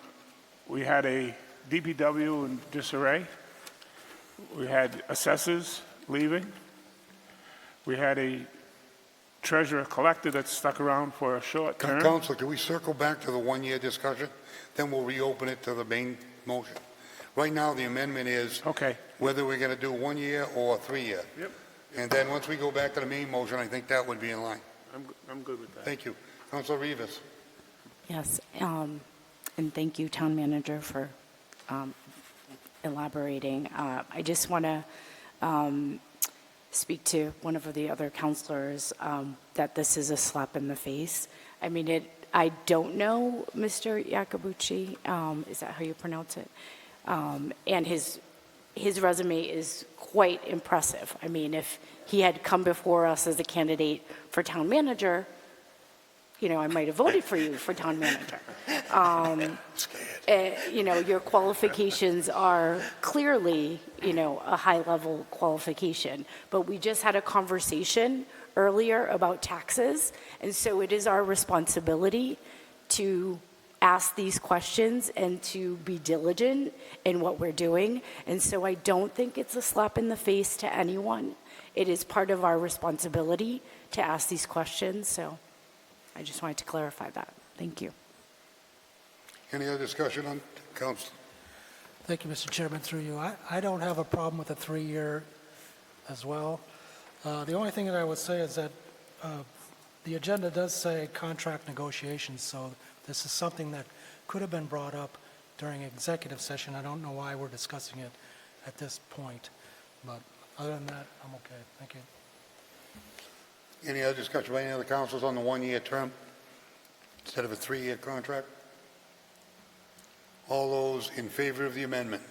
we had a DPW in disarray. We had assessors leaving. We had a treasurer collector that stuck around for a short term. Councilor, can we circle back to the 1-year discussion? Then we'll reopen it to the main motion. Right now, the amendment is Okay. whether we're going to do 1 year or 3 year. Yep. And then once we go back to the main motion, I think that would be in line. I'm good with that. Thank you. Councilor Rivas. Yes, and thank you, Town Manager, for elaborating. I just want to speak to one of the other counselors that this is a slap in the face. I mean, I don't know Mr. Iacobucci, is that how you pronounce it? And his resume is quite impressive. I mean, if he had come before us as a candidate for town manager, you know, I might have voted for you for town manager. You know, your qualifications are clearly, you know, a high-level qualification. But we just had a conversation earlier about taxes, and so it is our responsibility to ask these questions and to be diligent in what we're doing. And so I don't think it's a slap in the face to anyone. It is part of our responsibility to ask these questions. So I just wanted to clarify that. Thank you. Any other discussion on council? Thank you, Mr. Chairman, through you. I don't have a problem with a 3-year as well. The only thing that I would say is that the agenda does say contract negotiations, so this is something that could have been brought up during executive session. I don't know why we're discussing it at this point, but other than that, I'm okay. Thank you. Any other discussion by any other councils on the one-year term instead of a three-year contract? All those in favor of the amendment?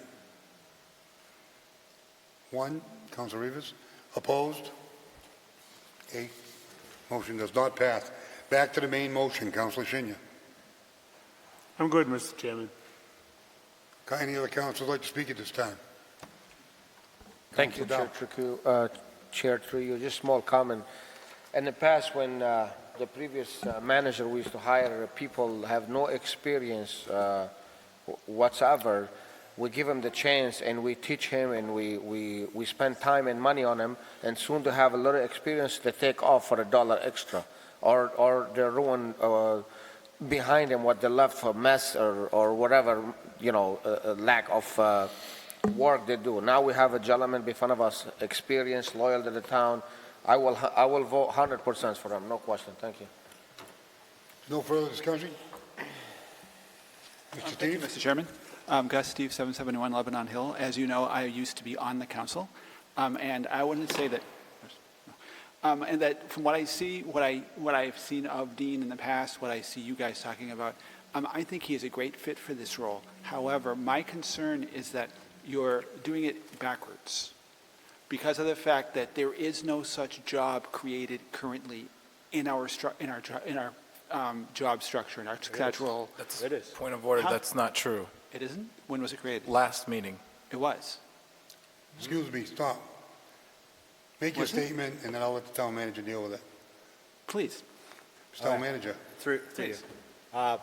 One, Council Rivas. Opposed? Okay. Motion does not pass. Back to the main motion, Councilor Shinya. I'm good, Mr. Chairman. Any other councils like to speak at this time? Thank you, Chair Councilor Trujillo. Chair Trujillo, just small comment. In the past, when the previous manager we used to hire, people have no experience whatsoever, we give him the chance and we teach him and we spend time and money on him, and soon to have a little experience, they take off for $1 extra, or they ruin behind him what they left for mess or whatever, lack of work they do. Now we have a gentleman in front of us, experienced, loyal to the town. I will vote 100% for him, no question. Thank you. No further discussion? Mr. Thank you, Steve? Mr. Chairman. Gus Steve, 771 Lebanon Hill. As you know, I used to be on the council, and I wouldn't say that. And that from what I see, what I've seen of Dean in the past, what I see you guys talking about, I think he is a great fit for this role. However, my concern is that you're doing it backwards, because of the fact that there is no such job created currently in our job structure, in our schedule. It is. Point of order, How? that's not true. It isn't? When was it created? Last meeting. It was. Excuse me, stop. Make your Wasn't it? statement, and then I'll let the town manager deal with it. Please. Mr. Town Manager. Through you.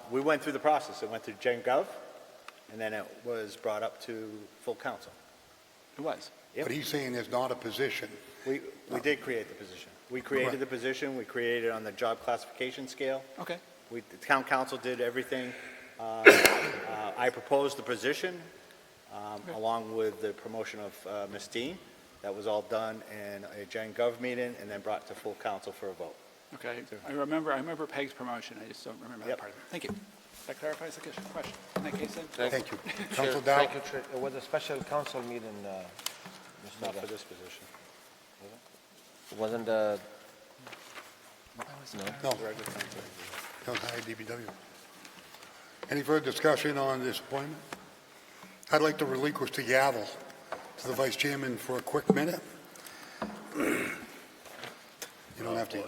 We went through the process. It went through Gen Gov, and then it was brought up to full council. It was. Yep. But he's saying there's not a position. We did create the position. We created the position. We created it on the job classification scale. Okay. The town council did everything. I proposed the position along with the promotion of Ms. Dean. That was all done in a Gen Gov meeting and then brought to full council for a vote. Okay. I remember Peg's promotion. I just don't remember that Yep. part of it. Thank you. That clarifies the question. In that case, then. Thank you. Chair, Council Dow? thank you, Chair. It was a special council meeting, Mr. Not for Gus. this position. It wasn't the, No. No, hi, DPW. Any further discussion on this appointment? I'd like to relinquish the gavel to the vice chairman for a quick minute. You don't have to.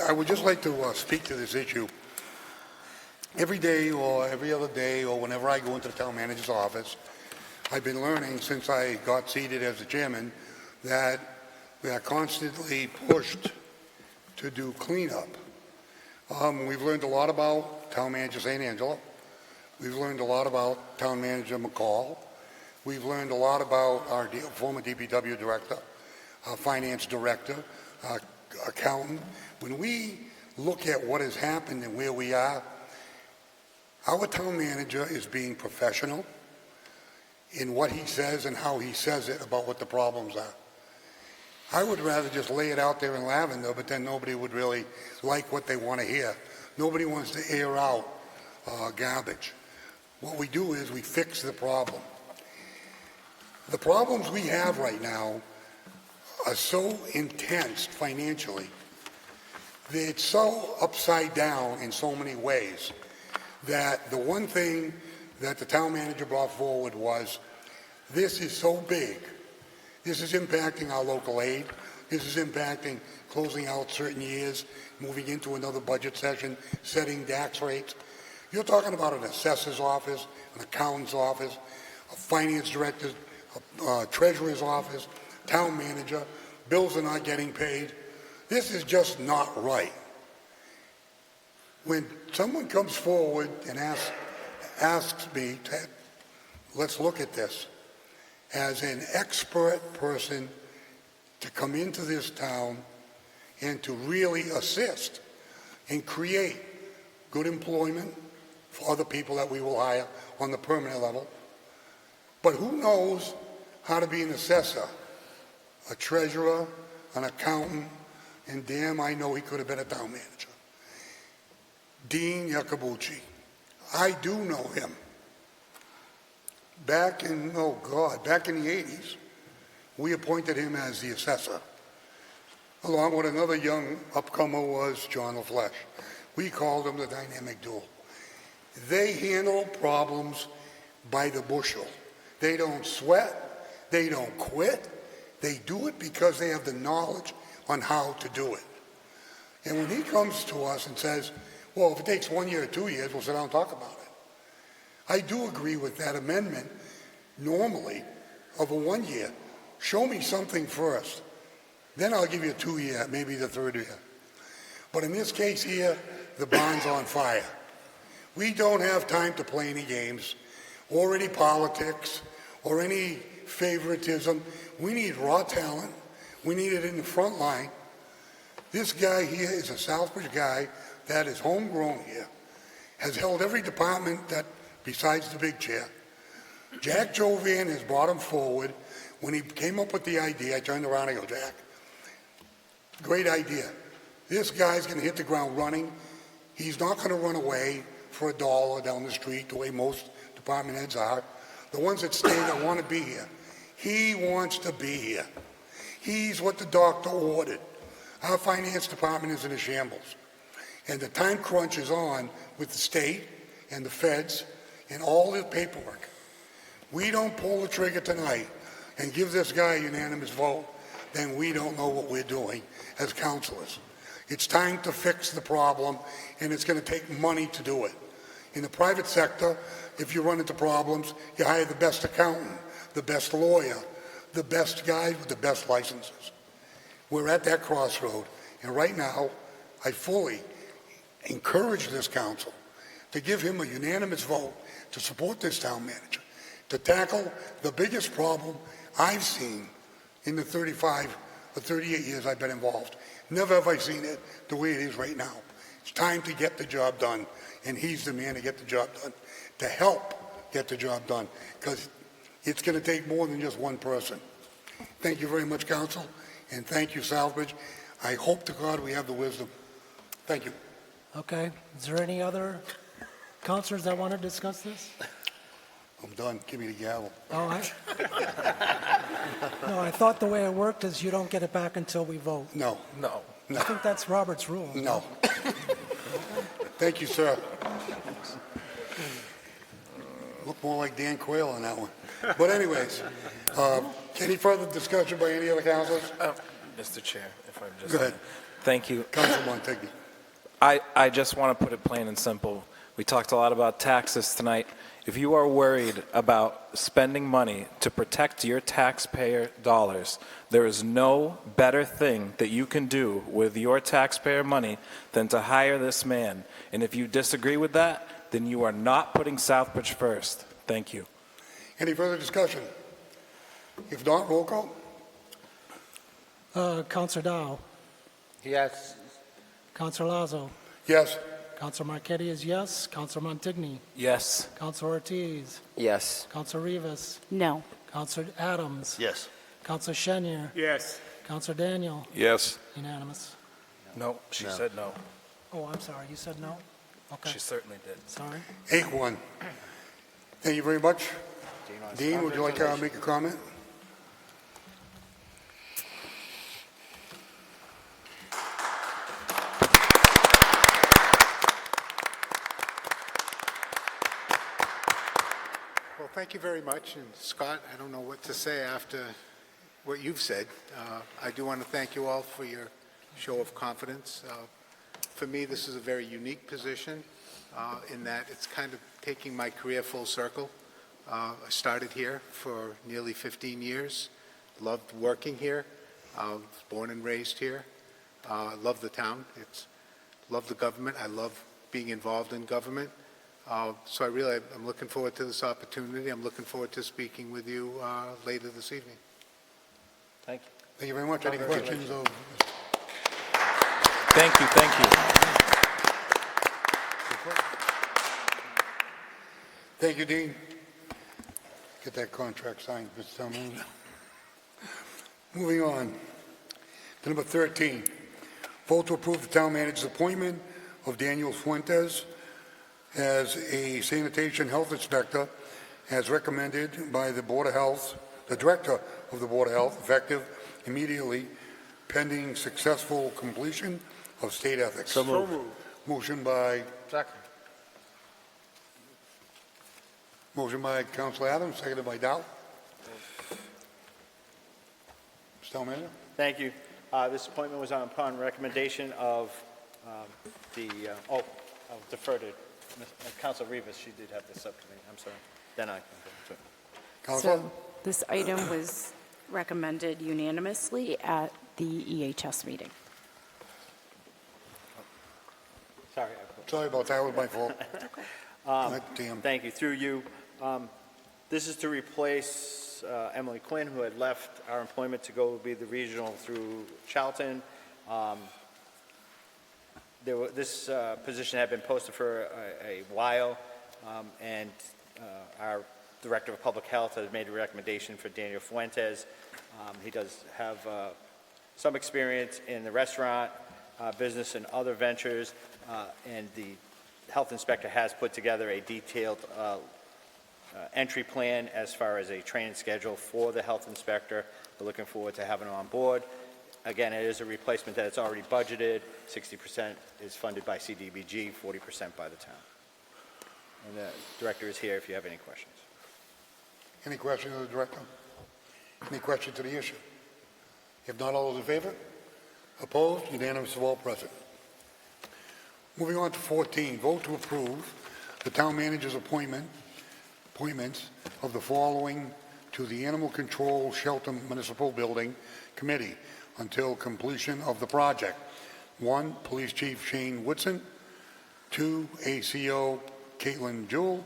I would just like to speak to this issue. Every day or every other day or whenever I go into the town manager's office, I've been learning since I got seated as the chairman that we are constantly pushed to do cleanup. We've learned a lot about town manager St. Angelo. We've learned a lot about town manager McCall. We've learned a lot about our former DPW director, our finance director, our accountant. When we look at what has happened and where we are, our town manager is being professional in what he says and how he says it about what the problems are. I would rather just lay it out there in lavender, but then nobody would really like what they want to hear. Nobody wants to air out garbage. What we do is we fix the problem. The problems we have right now are so intense financially. It's so upside down in so many ways that the one thing that the town manager brought forward was, this is so big. This is impacting our local aid. This is impacting closing out certain years, moving into another budget session, setting tax rates. You're talking about an assessor's office, an accountant's office, a finance director, a treasurer's office, town manager. Bills are not getting paid. This is just not right. When someone comes forward and asks me, let's look at this, as an expert person to come into this town and to really assist and create good employment for other people that we will hire on the permanent level. But who knows how to be an assessor, a treasurer, an accountant, and damn, I know he could have been a town manager. Dean Yakabuchi. I do know him. Back in the 80s, we appointed him as the assessor. along with another young upcomer, was John LaFleche. We called them the dynamic duo. They handle problems by the bushel. They don't sweat. They don't quit. They do it because they have the knowledge on how to do it. And when he comes to us and says, well, if it takes 1 year or 2 years, we'll sit down and talk about it. I do agree with that amendment normally of a 1 year. Show me something first. Then I'll give you a 2 year, maybe the third year. But in this case here, the bond's on fire. We don't have time to play any games or any politics or any favoritism. We need raw talent. We need it in the front line. This guy here is a Southbridge guy that is homegrown here, has held every department that besides the big chair. Jack Jovan has brought him forward. When he came up with the idea, I turned around and I go, Jack, great idea. This guy's going to hit the ground running. He's not going to run away for $1 down the street the way most department heads are. The ones that stay that want to be here. He wants to be here. He's what the doctor ordered. Our finance department is in a shambles. And the time crunch is on with the state and the feds and all the paperwork. We don't pull the trigger tonight and give this guy a unanimous vote, then we don't know what we're doing as councilors. It's time to fix the problem, and it's going to take money to do it. In the private sector, if you run into problems, you hire the best accountant, the best lawyer, the best guy with the best licenses. We're at that crossroad, and right now, I fully encourage this council to give him a unanimous vote to support this town manager, to tackle the biggest problem I've seen in the 35 or 38 years I've been involved. Never have I seen it the way it is right now. It's time to get the job done, and he's the man to get the job done, to help get the job done, because it's going to take more than just one person. Thank you very much, council, and thank you, Southbridge. I hope to God we have the wisdom. Thank you. Okay, is there any other councilors that want to discuss this? I'm done. Give me the gavel. Oh, no, I thought the way it worked is you don't get it back until we vote. No. No. I think that's Robert's rule. No. Thank you, sir. Look more like Dan Quayle on that one. But anyways, any further discussion by any other councilors? Mr. Chair, if I'm just... Go ahead. Thank you. Councilman Montigny. I just want to put it plain and simple. We talked a lot about taxes tonight. If you are worried about spending money to protect your taxpayer dollars, there is no better thing that you can do with your taxpayer money than to hire this man. And if you disagree with that, then you are not putting Southbridge first. Thank you. Any further discussion? If not, roll call. Councilor Dow, Yes. Councilor Lazo, Yes. Councilor Marquetti is yes, Councilor Montigny, Yes. Councilor Ortiz, Yes. Councilor Rivas, No. Councilor Adams, Yes. Councilor Shenier, Yes. Councilor Daniel, Yes. unanimous. No, she said no. Oh, I'm sorry, you said no? Okay, She certainly did. sorry. 8-1. Thank you very much. Dean, would you like to make a comment? Well, thank you very much. And Scott, I don't know what to say after what you've said. I do want to thank you all for your show of confidence. For me, this is a very unique position in that it's kind of taking my career full circle. I started here for nearly 15 years, loved working here, was born and raised here, love the town, love the government, I love being involved in government. So I'm looking forward to this opportunity. I'm looking forward to speaking with you later this evening. Thank you. Thank you very much. Any questions of... Thank you, thank you. Thank you, Dean. Get that contract signed, Mr. Town Manager. Moving on to number 13. Vote to approve the town manager's appointment of Daniel Fuentes as a sanitation health inspector as recommended by the Board of Health, the Director of the Board of Health, effective immediately pending successful completion of state ethics. So moved. Motion by Second. Council Adams, seconded by Dow. Mr. Town Manager? Thank you. This appointment was upon recommendation of I'll defer to Council Rivas. She did have the subcommittee. I'm sorry. Then I can go to it. Council? So this item was recommended unanimously at the EHS meeting. Sorry. Sorry about that, it was my fault. God damn. Thank you. Through you, this is to replace Emily Quinn, who had left our employment to go be the regional through Charlton. This position had been posted for a while, and our Director of Public Health has made a recommendation for Daniel Fuentes. He does have some experience in the restaurant business and other ventures, and the health inspector has put together a detailed entry plan as far as a training schedule for the health inspector. We're looking forward to having him on board. Again, it is a replacement that it's already budgeted. 60% is funded by CDBG, 40% by the town. And the director is here if you have any questions. Any questions of the director? Any questions to the issue? If not, all those in favor? Opposed? Unanimous of all present. Moving on to 14, vote to approve the town manager's appointments of the following to the Animal Control Shelter Municipal Building Committee until completion of the project. 1, Police Chief Shane Woodson. 2, ACO Caitlin Jewell.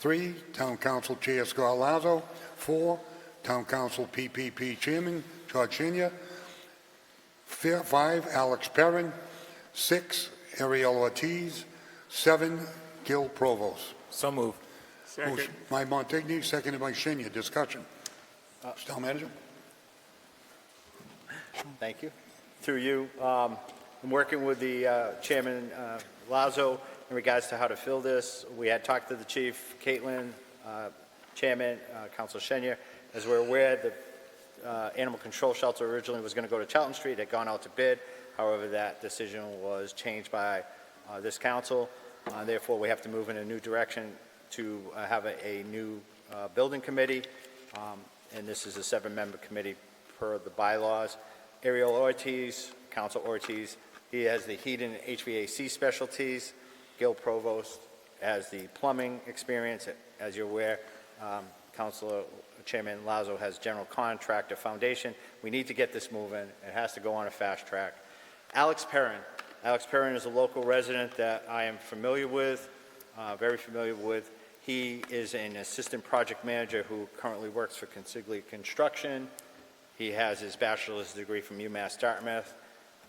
3, Town Council Chair Scott Lazo. 4, Town Council PPP Chairman George Shania. 5, Alex Perrin. 6, Ariel Ortiz. 7, Gil Provost. So moved. Second. Motion by Montigny, seconded by Shania. Discussion. Mr. Town Manager? Thank you. Through you, I'm working with the Chairman Lazo in regards to how to fill this. We had talked to the Chief, Caitlin, Chairman, Council Shenya. As we're aware, the animal control shelter originally was going to go to Charlton Street, had gone out to bid. However, that decision was changed by this council. Therefore, we have to move in a new direction to have a new building committee. And this is a 7-member committee per the bylaws. Ariel Ortiz, Council Ortiz, he has the heat and HVAC specialties. Gil Provost has the plumbing experience. As you're aware, Councilor Chairman Lazo has general contractor foundation. We need to get this moving. It has to go on a fast track. Alex Perrin. Alex Perrin is a local resident that I am familiar with, very familiar with. He is an assistant project manager who currently works for Consigli Construction. He has his bachelor's degree from UMass Dartmouth,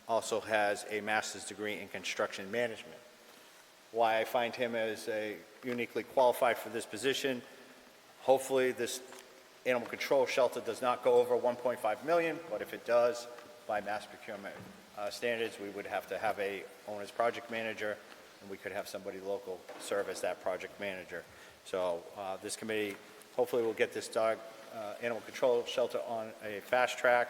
also has a master's degree in construction management. Why I find him as uniquely qualified for this position, hopefully this animal control shelter does not go over 1.5 million, but if it does, by mass procurement standards, we would have to have a owner's project manager, and we could have somebody local serve as that project manager. So this committee hopefully will get this animal control shelter on a fast track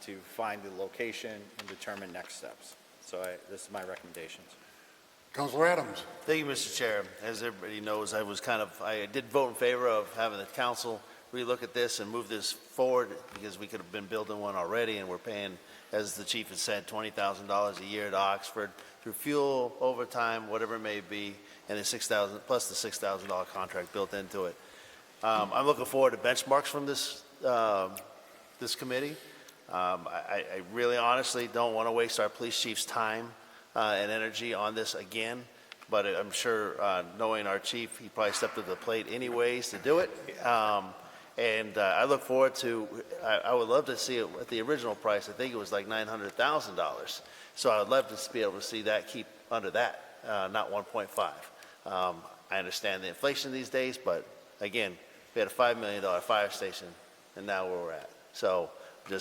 to find the location and determine next steps. So this is my recommendations. Councilor Adams? Thank you, Mr. Chair. As everybody knows, I did vote in favor of having the council relook at this and move this forward because we could have been building one already, and we're paying, as the chief has said, $20,000 a year to Oxford through fuel, overtime, whatever it may be, and the $6,000 plus the $6,000 contract built into it. I'm looking forward to benchmarks from this committee. I really honestly don't want to waste our police chief's time and energy on this again, but I'm sure knowing our chief, he probably stepped up to the plate anyways to do it. And I look forward to, I would love to see it at the original price. I think it was like $900,000. So I would love to be able to see that keep under that, not 1.5. I understand the inflation these days, but again, we had a $5 million fire station, and now where we're at. So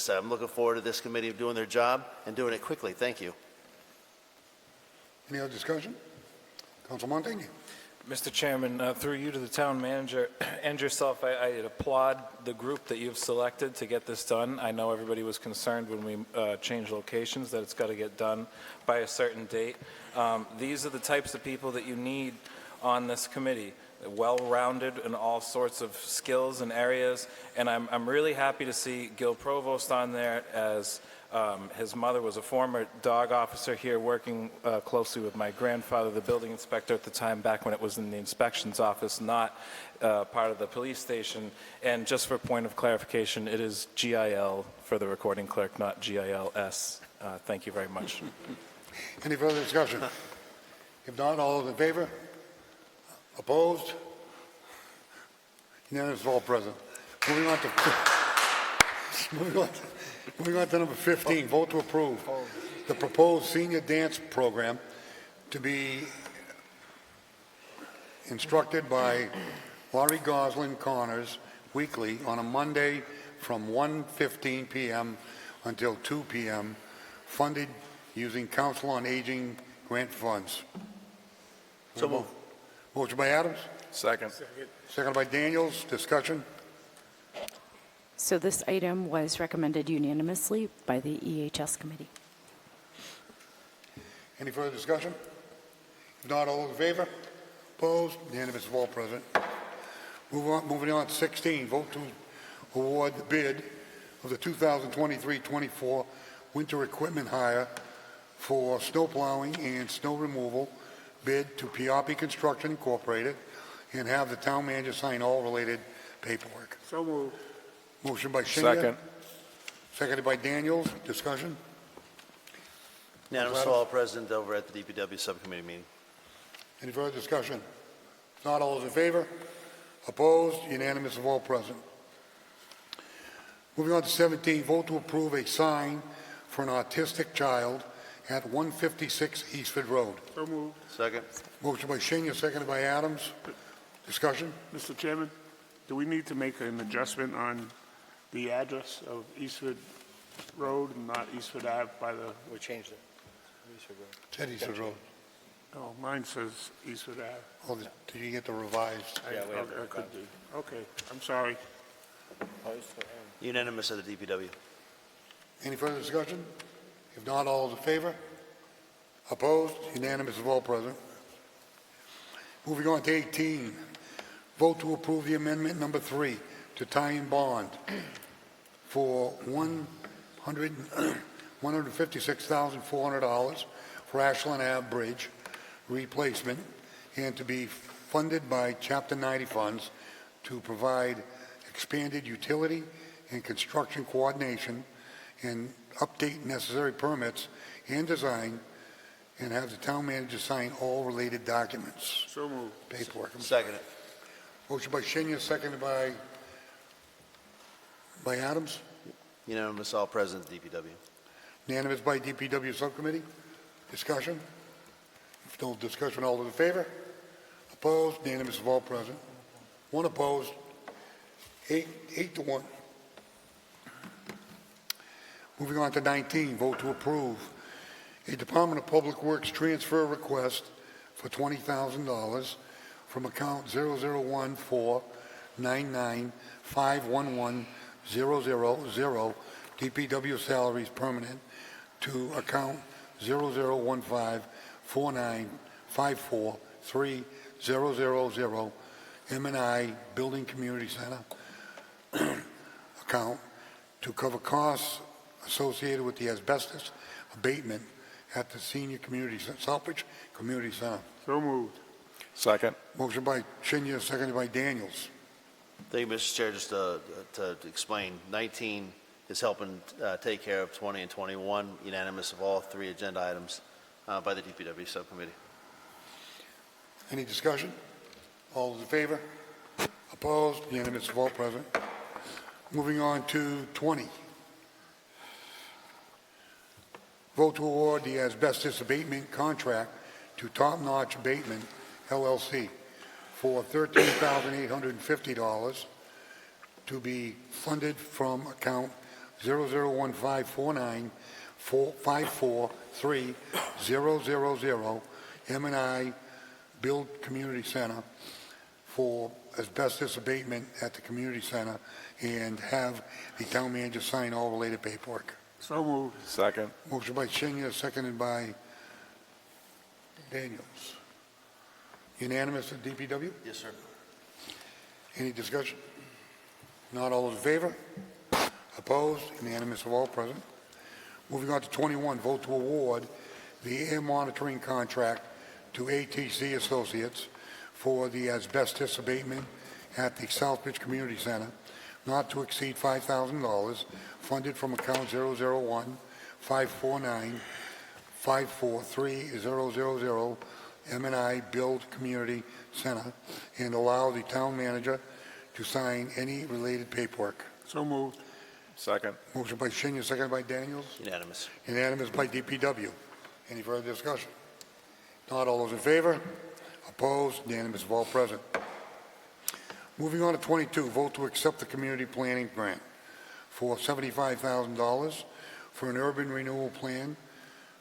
I'm looking forward to this committee doing their job and doing it quickly. Thank you. Any other discussion? Council Montagne? Mr. Chairman, through you to the town manager and yourself, I applaud the group that you've selected to get this done. I know everybody was concerned when we changed locations that it's got to get done by a certain date. These are the types of people that you need on this committee, well-rounded in all sorts of skills and areas, and I'm really happy to see Gil Provost on there as his mother was a former dog officer here working closely with my grandfather, the building inspector at the time, back when it was in the inspections office, not part of the police station. And just for point of clarification, it is GIL for the recording clerk, not GILS. Thank you very much. Any further discussion? If not, all those in favor? Opposed? Unanimous of all present. Moving on to number 15, vote to approve the proposed senior dance program to be instructed by Laurie Goslin Connors weekly on a Monday from 1:15 p.m. until 2 p.m., funded using Council on Aging grant funds. So moved. Motion by Adams, Second. second by Daniels. Discussion? So this item was recommended unanimously by the EHS committee. Any further discussion? If not, all those in favor? Opposed? Unanimous of all present. Moving on to 16, vote to award the bid of the 2023-24 winter equipment hire for snow plowing and snow removal bid to Piapi Construction Incorporated, and have the town manager sign all related paperwork. So moved. Motion by Shinya. Second. Seconded by Daniels. Discussion? Unanimous of all present over at the DPW subcommittee meeting. Any further discussion? If not, all those in favor? Opposed? Unanimous of all present. Moving on to 17, vote to approve a sign for an autistic child at 156 Eastford Road. So moved. Second. Motion by Shinya, seconded by Adams. Discussion? Mr. Chairman, do we need to make an adjustment on the address of Eastwood Road and not Eastwood Ave by the, We changed it. It's at Eastford Road. oh, mine says Eastwood Ave. Oh, did you get the revised? Yeah, we have Okay, it I could be. Okay, I'm sorry. Unanimous of the DPW. Any further discussion? If not, all those in favor? Opposed? Unanimous of all present. Moving on to 18, vote to approve the amendment number 3 to tie-in bond for $156,400 for Ashland Ave Bridge replacement, and to be funded by Chapter 90 funds to provide expanded utility and construction coordination and update necessary permits and design, and have the town manager sign all related documents. So moved. Paperwork. Second. Motion by Shinya, seconded by Adams. Unanimous of all present at DPW. Unanimous by DPW Subcommittee. Discussion? If no discussion, all those in favor? Opposed? Unanimous of all present. One opposed. 8-1. Moving on to 19, vote to approve a Department of Public Works transfer request for $20,000 from account 001499511000 DPW salaries permanent to account 001549543000 M&I Building Community Center account to cover costs associated with the asbestos abatement at the senior community, Southbridge Community Center. So moved. Second. Motion by Shinya, seconded by Daniels. Thank you, Mr. Chair. Just to explain, 19 is helping take care of 20 and 21, unanimous of all 3 agenda items by the DPW subcommittee. Any discussion? All those in favor? Opposed? Unanimous of all present. Moving on to 20. Vote to award the asbestos abatement contract to Top Notch Abatement LLC for $13,850 to be funded from account 001549554300 M&I Build Community Center for asbestos abatement at the community center and have the town manager sign all related paperwork. So moved. Second. Motion by Shinya, seconded by Daniels. Unanimous at DPW? Yes, sir. Any discussion? Not all those in favor? Opposed? Unanimous of all present. Moving on to 21, vote to award the air monitoring contract to ATC Associates for the asbestos abatement at the Southbridge Community Center, not to exceed $5,000, funded from account 001-549-543-000 M&I Build Community Center, and allow the town manager to sign any related paperwork. So moved. Second. Motion by Shinya, seconded by Daniels. Unanimous. Unanimous by DPW. Any further discussion? Not all those in favor? Opposed? Unanimous of all present. Moving on to 22, vote to accept the community planning grant for $75,000 for an urban renewal plan,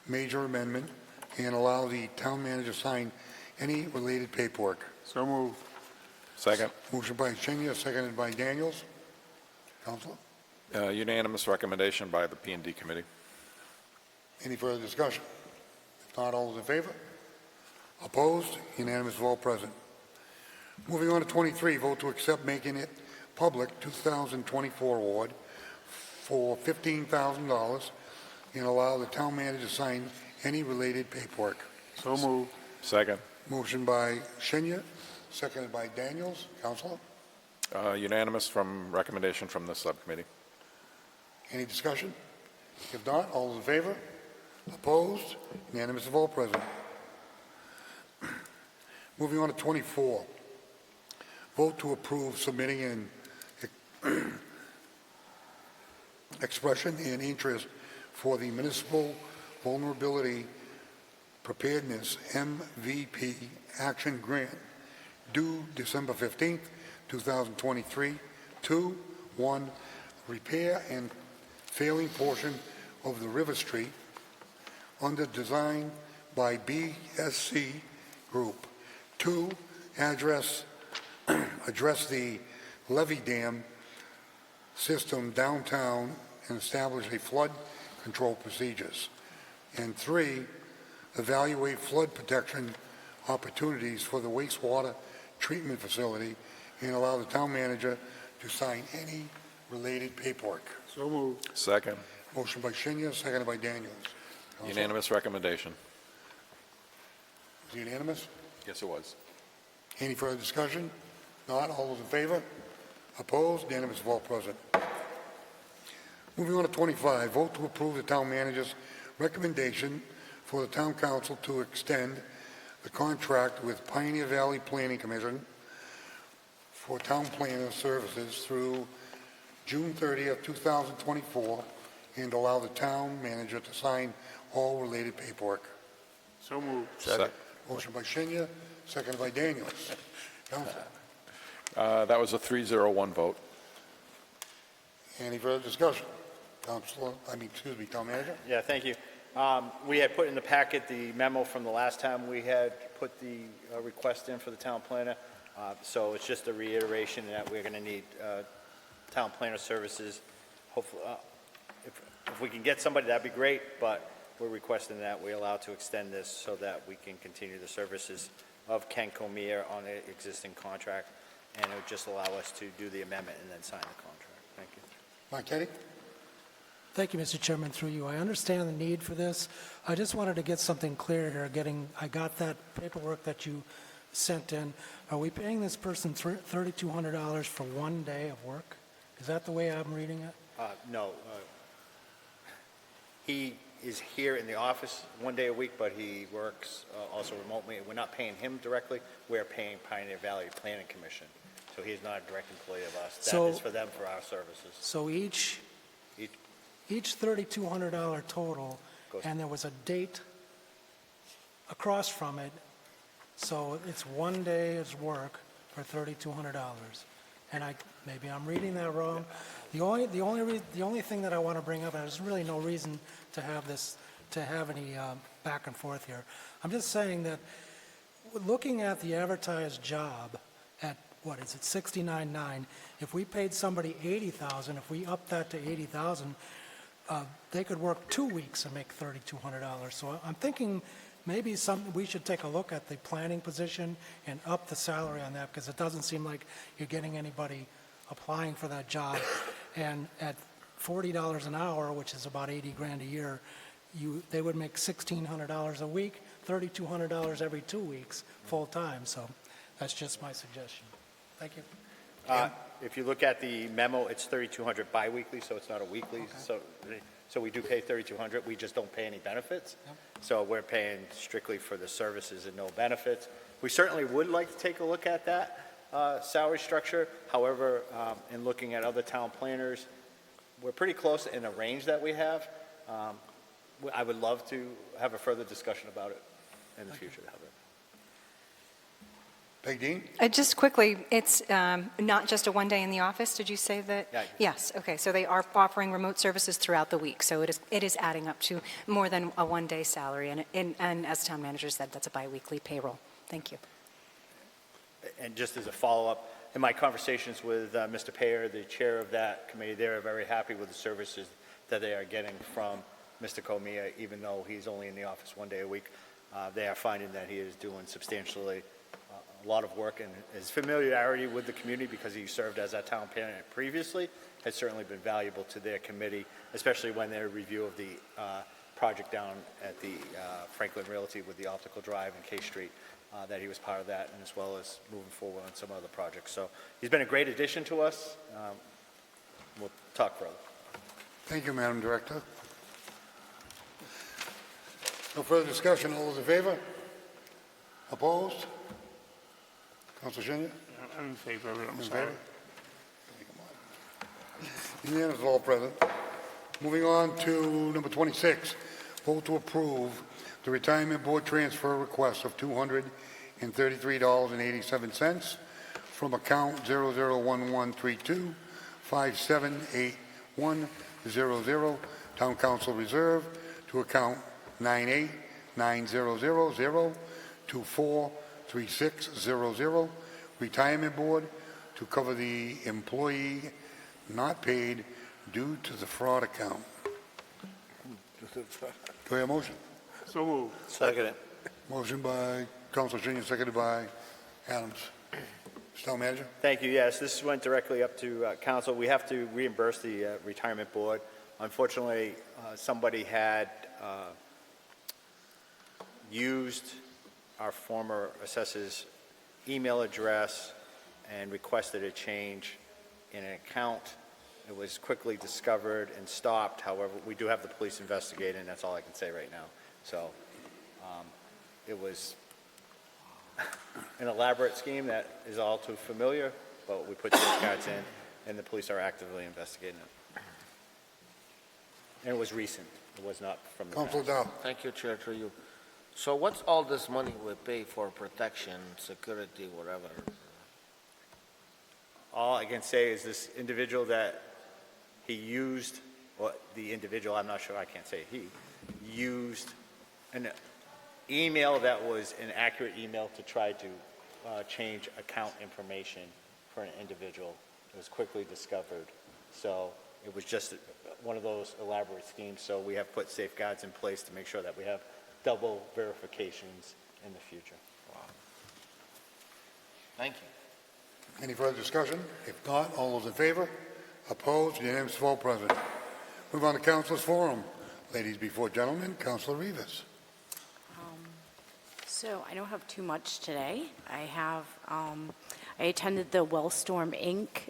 major amendment, and allow the town manager to sign any related paperwork. So moved. Second. Motion by Shinya, seconded by Daniels. Councilor, Unanimous recommendation by the P&D Committee. any further discussion? If not, all those in favor? Opposed? Unanimous of all present. Moving on to 23, vote to accept making it public 2024 award for $15,000 and allow the town manager to sign any related paperwork. So moved. Second. Motion by Shinya, seconded by Daniels. Councilor, Unanimous from recommendation from the subcommittee. any discussion? If not, all those in favor? Opposed? Unanimous of all present. Moving on to 24. Vote to approve submitting an expression and interest for the Municipal Vulnerability Preparedness MVP Action Grant due December 15th, 2023 to 1. Repair and failing portion of the River Street under design by BSC Group. 2. Address the levee dam system downtown and establish a flood control procedures. And 3, evaluate flood protection opportunities for the wastewater treatment facility and allow the town manager to sign any related paperwork. So moved. Second. Motion by Shinya, seconded by Daniels. Council, Unanimous recommendation. is it unanimous? Yes, it was. Any further discussion? Not, all those in favor? Opposed? Unanimous of all present. Moving on to 25, vote to approve the town manager's recommendation for the town council to extend the contract with Pioneer Valley Planning Commission for town planner services through June 30th, 2024, and allow the town manager to sign all related paperwork. So moved. Second. Motion by Shinya, seconded by Daniels. Council, That was a 3-0-1 vote. any further discussion? Town manager? Yeah, thank you. We had put in the packet the memo from the last time we had put the request in for the town planner. So it's just a reiteration that we're going to need town planner services. Hopefully, if we can get somebody, that'd be great, but we're requesting that we allow to extend this so that we can continue the services of Ken Comier on the existing contract, and it would just allow us to do the amendment and then sign the contract. Thank you. Marquetti? Thank you, Mr. Chairman, through you. I understand the need for this. I just wanted to get something clear here. I got that paperwork that you sent in. Are we paying this person $3,200 for 1 day of work? Is that the way I'm reading it? No. He is here in the office 1 day a week, but he works also remotely. We're not paying him directly. We're paying Pioneer Valley Planning Commission. So he's not a direct employee of us. That is for them for our services. So each $3,200 total, and there was a date across from it, so it's 1 day's work for $3,200. And maybe I'm reading that wrong. The only thing that I want to bring up, and there's really no reason to have any back and forth here. I'm just saying that looking at the advertised job at, what is it, $69,900, if we paid somebody $80,000, if we upped that to $80,000, they could work 2 weeks and make $3,200. So I'm thinking maybe we should take a look at the planning position and up the salary on that, because it doesn't seem like you're getting anybody applying for that job. And at $40 an hour, which is about 80 grand a year, they would make $1,600 a week, $3,200 every 2 weeks, full-time. So that's just my suggestion. Thank you. If you look at the memo, it's 3,200 biweekly, so it's not a weekly. Okay. So we do pay 3,200. We just don't pay any benefits. Yep. So we're paying strictly for the services and no benefits. We certainly would like to take a look at that salary structure. However, in looking at other town planners, we're pretty close in a range that we have. I would love to have a further discussion about it in the future. Peg Dean? Just quickly, it's not just a one day in the office, did you say that? Yeah. Yes, okay, so they are offering remote services throughout the week, so it is adding up to more than a one-day salary, and as town manager said, that's a biweekly payroll. Thank you. And just as a follow-up, in my conversations with Mr. Payer, the chair of that committee, they're very happy with the services that they are getting from Mr. Comia, even though he's only in the office one day a week. They are finding that he is doing substantially a lot of work, and his familiarity with the community, because he served as a town planner previously, has certainly been valuable to their committee, especially when their review of the project down at the Franklin Realty with the optical drive and K Street, that he was part of that, and as well as moving forward on some other projects. So he's been a great addition to us. We'll talk further. Thank you, Madam Director. No further discussion. All those in favor? Opposed? Councilor Senior? I'm in favor of it, I'm In sorry. favor? Unanimous, all present. Moving on to number 26, vote to approve the retirement board transfer request of $233.87 from account 001132578100, Town Council Reserve, to account 989000243600, Retirement Board, to cover the employee not paid due to the fraud account. Do I have a motion? So moved. Second it. Motion by Councilor Senior, seconded by Adams. Mr. Town Manager? Thank you. Yes, this went directly up to council. We have to reimburse the retirement board. Unfortunately, somebody had used our former assessor's email address and requested a change in an account. It was quickly discovered and stopped. However, we do have the police investigating, and that's all I can say right now. So it was an elaborate scheme that is all too familiar, but we put safeguards in, and the police are actively investigating it. And it was recent. It was not from the Councilor past. Dow. Thank you, Chair, through you. So what's all this money we pay for protection, security, whatever? All I can say is this individual that he used, or the individual, I'm not sure, I can't say he, used an email that was an accurate email to try to change account information for an individual. It was quickly discovered. So it was just one of those elaborate schemes. So we have put safeguards in place to make sure that we have double verifications in the future. Thank you. Any further discussion? If not, all those in favor? Opposed? Unanimous vote, present. Move on to Councilors Forum. Ladies before gentlemen, Councilor Rivas. So I don't have too much today. I attended the Wellstorm Inc.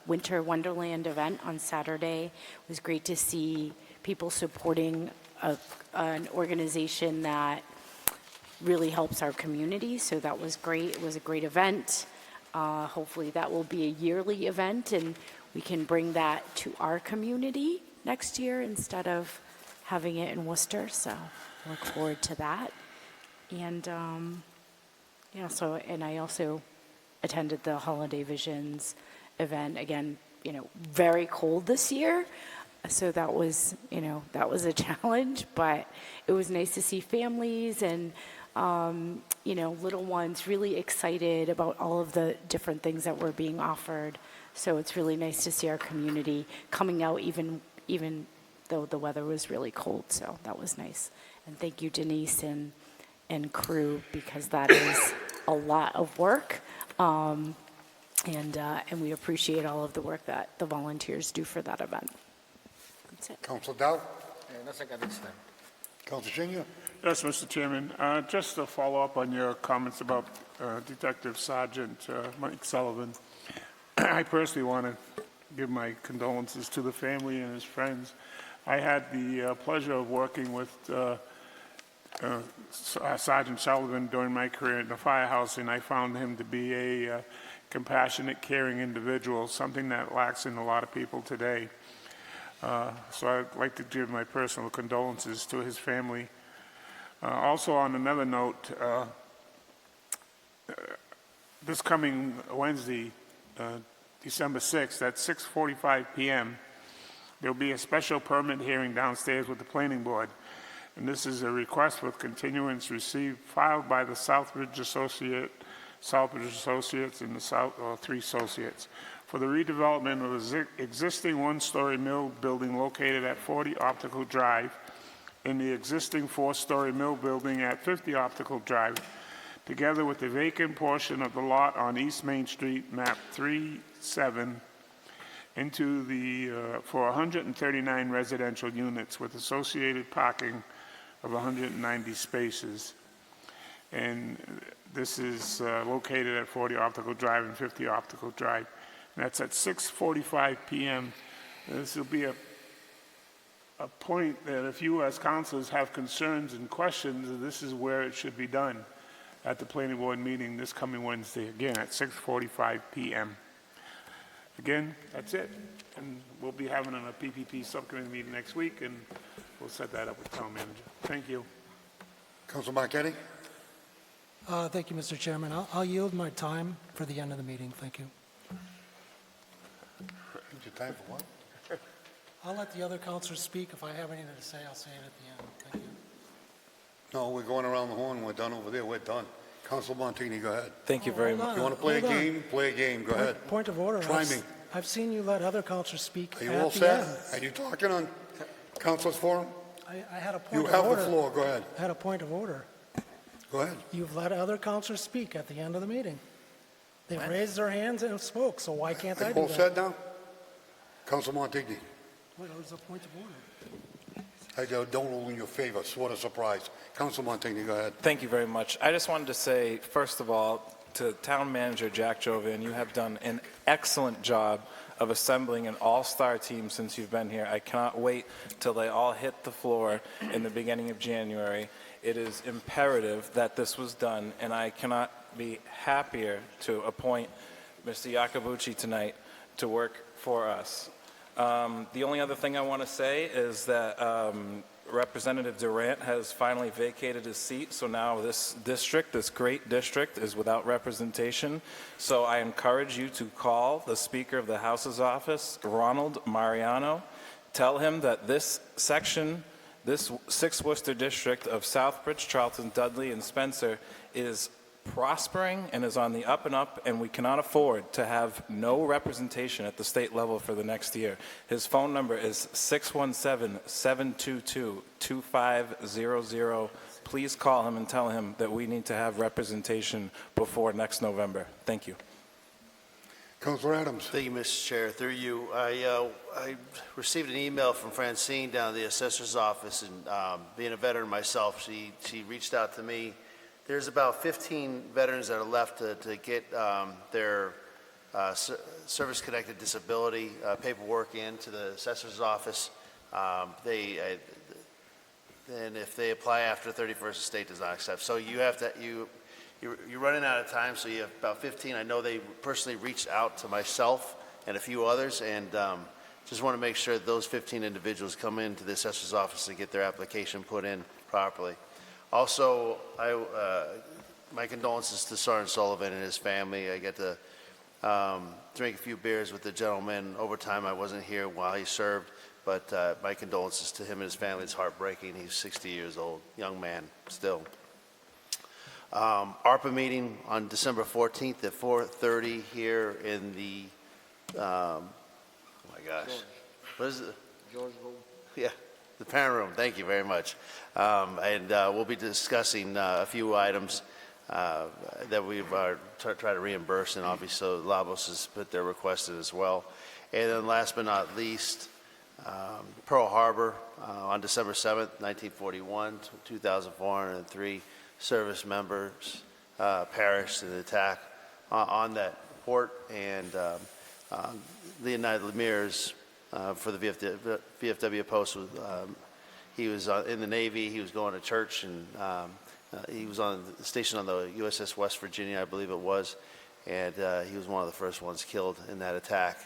Winter Wonderland event on Saturday. It was great to see people supporting an organization that really helps our community. So that was great. It was a great event. Hopefully that will be a yearly event, and we can bring that to our community next year instead of having it in Worcester. So I look forward to that. And and I also attended the Holiday Visions event. Again, very cold this year, so that was a challenge. But it was nice to see families and little ones really excited about all of the different things that were being offered. So it's really nice to see our community coming out even though the weather was really cold. So that was nice. And thank you, Denise and crew, because that is a lot of work. And we appreciate all of the work that the volunteers do for that event. That's it. Council Dow? Nasa Kadistan. Council Senior? Yes, Mr. Chairman. Just to follow up on your comments about Detective Sergeant Mike Sullivan, I personally want to give my condolences to the family and his friends. I had the pleasure of working with Sergeant Sullivan during my career in the firehouse, and I found him to be a compassionate, caring individual, something that lacks in a lot of people today. So I'd like to give my personal condolences to his family. Also, on another note, this coming Wednesday, December 6th, at 6:45 p.m., there'll be a special permit hearing downstairs with the Planning Board. And this is a request with continuance received, filed by the Southbridge Associates and the three associates for the redevelopment of an existing one-story mill building located at 40 Optical Drive and the existing four-story mill building at 50 Optical Drive, together with the vacant portion of the lot on East Main Street, map 37, into for 139 residential units with associated parking of 190 spaces. And this is located at 40 Optical Drive and 50 Optical Drive. And that's at 6:45 p.m. This will be a point that if you as councilors have concerns and questions, this is where it should be done, at the Planning Board meeting this coming Wednesday, again at 6:45 p.m. Again, that's it. And we'll be having a PPP subcommittee meeting next week, and we'll set that up with the town manager. Thank you. Council Marquetti? Thank you, Mr. Chairman. I'll yield my time for the end of the meeting. Thank you. Your time for what? I'll let the other councilors speak. If I have anything to say, I'll say it at the end. Thank you. No, we're going around the horn. We're done over there. We're done. Council Montini, go ahead. Thank you very much. You want to play a Hold on. game? Play a game. Go ahead. Point of order. Try me. I've seen you let other councilors speak Are you at all the set? end. Are you talking on council's forum? I had a You point of have order. the floor. Go ahead. I had a point of order. Go ahead. You've let other councilors speak at the end of the meeting. They've raised their hands and spoke, so why can't I Are you do all that? set now? Council Montigny. Well, it was a point of order. I don't rule in your favor. What a surprise. Council Montigny, go ahead. Thank you very much. I just wanted to say, first of all, to Town Manager Jack Jovan, you have done an excellent job of assembling an all-star team since you've been here. I cannot wait till they all hit the floor in the beginning of January. It is imperative that this was done, and I cannot be happier to appoint Mr. Iacobucci tonight to work for us. The only other thing I want to say is that Representative Durant has finally vacated his seat, so now this district, this great district, is without representation. So I encourage you to call the Speaker of the House's office, Ronald Mariano. Tell him that this section, this 6th Worcester district of Southbridge, Charlton, Dudley, and Spencer is prospering and is on the up and up, and we cannot afford to have no representation at the state level for the next year. His phone number is 617-722-2500. Please call him and tell him that we need to have representation before next November. Thank you. Councilor Adams. Thank you, Mr. Chair. Through you, I received an email from Francine down at the assessor's office, and being a veteran myself, she reached out to me. There's about 15 veterans that are left to get their service-connected disability paperwork into the assessor's office. And if they apply after 31st, the state does not accept. So you have to, you're running out of time, so you have about 15. I know they personally reached out to myself and a few others, and just want to make sure that those 15 individuals come into the assessor's office and get their application put in properly. Also, my condolences to Sergeant Sullivan and his family. I get to drink a few beers with the gentleman. Over time, I wasn't here while he served, but my condolences to him and his family. It's heartbreaking. He's 60 years old, young man still. ARPA meeting on December 14th at 4:30 here in the, oh my gosh, what is it? Yeah, the parent room. Thank you very much. And we'll be discussing a few items that we've tried to reimburse, and obviously Labos has put their request in as well. And then last but not least, Pearl Harbor on December 7th, 1941, 2,403 service members perished in the attack on that port, and the United Lemire's for the VFW post was, he was in the Navy, he was going to church, and he was stationed on the USS West Virginia, I believe it was, and he was one of the first ones killed in that attack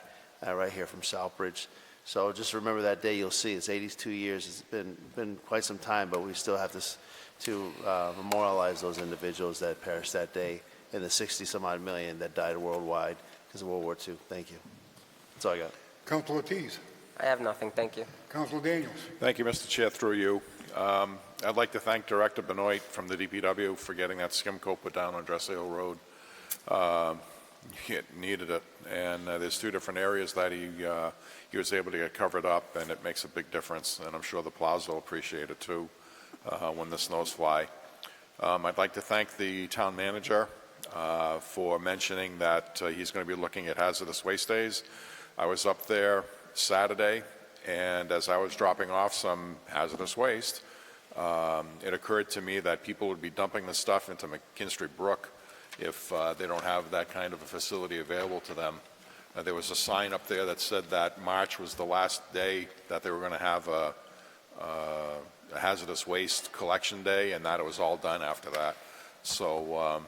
right here from Southbridge. So just remember that day. You'll see it's 82 years. It's been quite some time, but we still have to memorialize those individuals that perished that day and the 60-some-odd million that died worldwide because of World War II. Thank you. That's all I got. Councilor Ortiz. I have nothing, thank you. Councilor Daniels. Thank you, Mr. Chair, through you. I'd like to thank Director Benoit from the DPW for getting that skim coat put down on Dresser Hill Road. It needed it, and there's two different areas that he was able to get covered up, and it makes a big difference, and I'm sure the plows will appreciate it too when the snows fly. I'd like to thank the town manager for mentioning that he's going to be looking at hazardous waste days. I was up there Saturday, and as I was dropping off some hazardous waste, it occurred to me that people would be dumping the stuff into McKinstry Brook if they don't have that kind of a facility available to them. There was a sign up there that said that March was the last day that they were going to have a hazardous waste collection day, and that it was all done after that. So,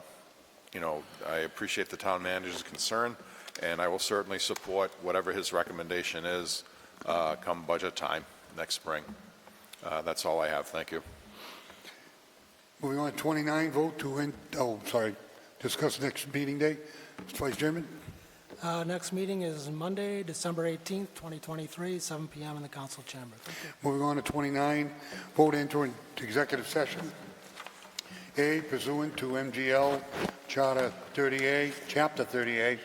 I appreciate the town manager's concern, and I will certainly support whatever his recommendation is come budget time next spring. That's all I have. Thank you. Moving on, 29, vote to discuss next meeting day. Mr. Vice Chairman. Next meeting is Monday, December 18th, 2023, 7 p.m. in the council chamber. Thank you. Moving on to 29, vote enter into executive session. A, pursuant to MGL Charter 30A, Chapter 30A,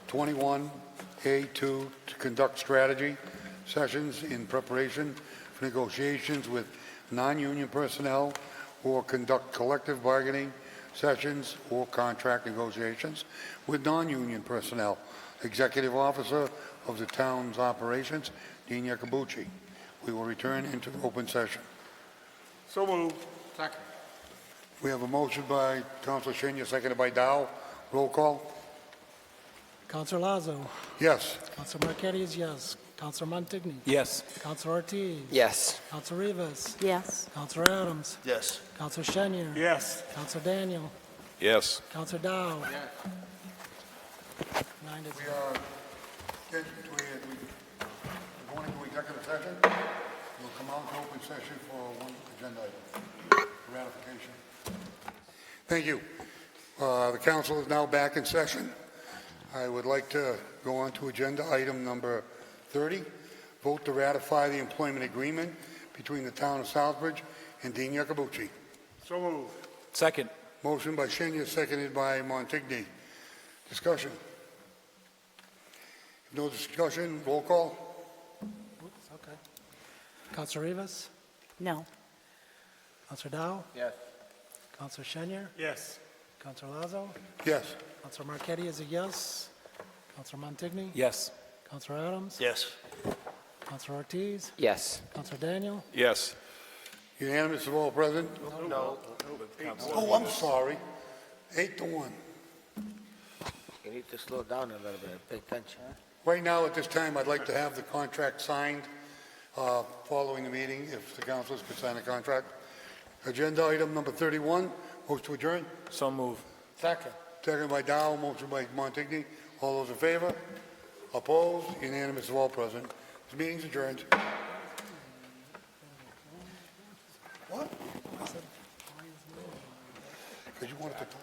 21A2, to conduct strategy sessions in preparation for negotiations with non-union personnel or conduct collective bargaining sessions or contract negotiations with non-union personnel. Executive Officer of the town's operations, Dean Yakabuchi. We will return into open session. So moved. Second. We have a motion by Councilor Shenya, seconded by Dow. Roll call. Councilor Lazo. Yes. Councilor Marquetti is yes. Councilor Montigny. Yes. Councilor Ortiz. Yes. Councilor Rivas. Yes. Councilor Adams. Yes. Councilor Shenier. Yes. Councilor Daniel. Yes. Councilor Dow. Yes. 9 to 0. We are going into executive session. We'll come out to open session for one agenda item, ratification. Thank you. The council is now back in session. I would like to go on to agenda item number 30, vote to ratify the employment agreement between the town of Southbridge and Dean Yakabuchi. So moved. Second. Motion by Shenya, seconded by Montigny. Discussion. If no discussion, roll call. Oops, okay. Councilor Rivas. No. Councilor Dow. Yes. Councilor Shenier. Yes. Councilor Lazo. Yes. Councilor Marquetti is a yes. Councilor Montigny. Yes. Councilor Adams. Yes. Councilor Ortiz. Yes. Councilor Daniel. Yes. Unanimous of all present? No. Oh, I'm sorry. 8-1. You need to slow down a little bit and pay attention. Right now, at this time, I'd like to have the contract signed following the meeting, if the councilors could sign the contract. Agenda item number 31, motion to adjourn. So move. Second. Second by Dow, motion by Montigny. All those in favor? Opposed? Unanimous of all present. This meeting's adjourned. What? Because you wanted to talk.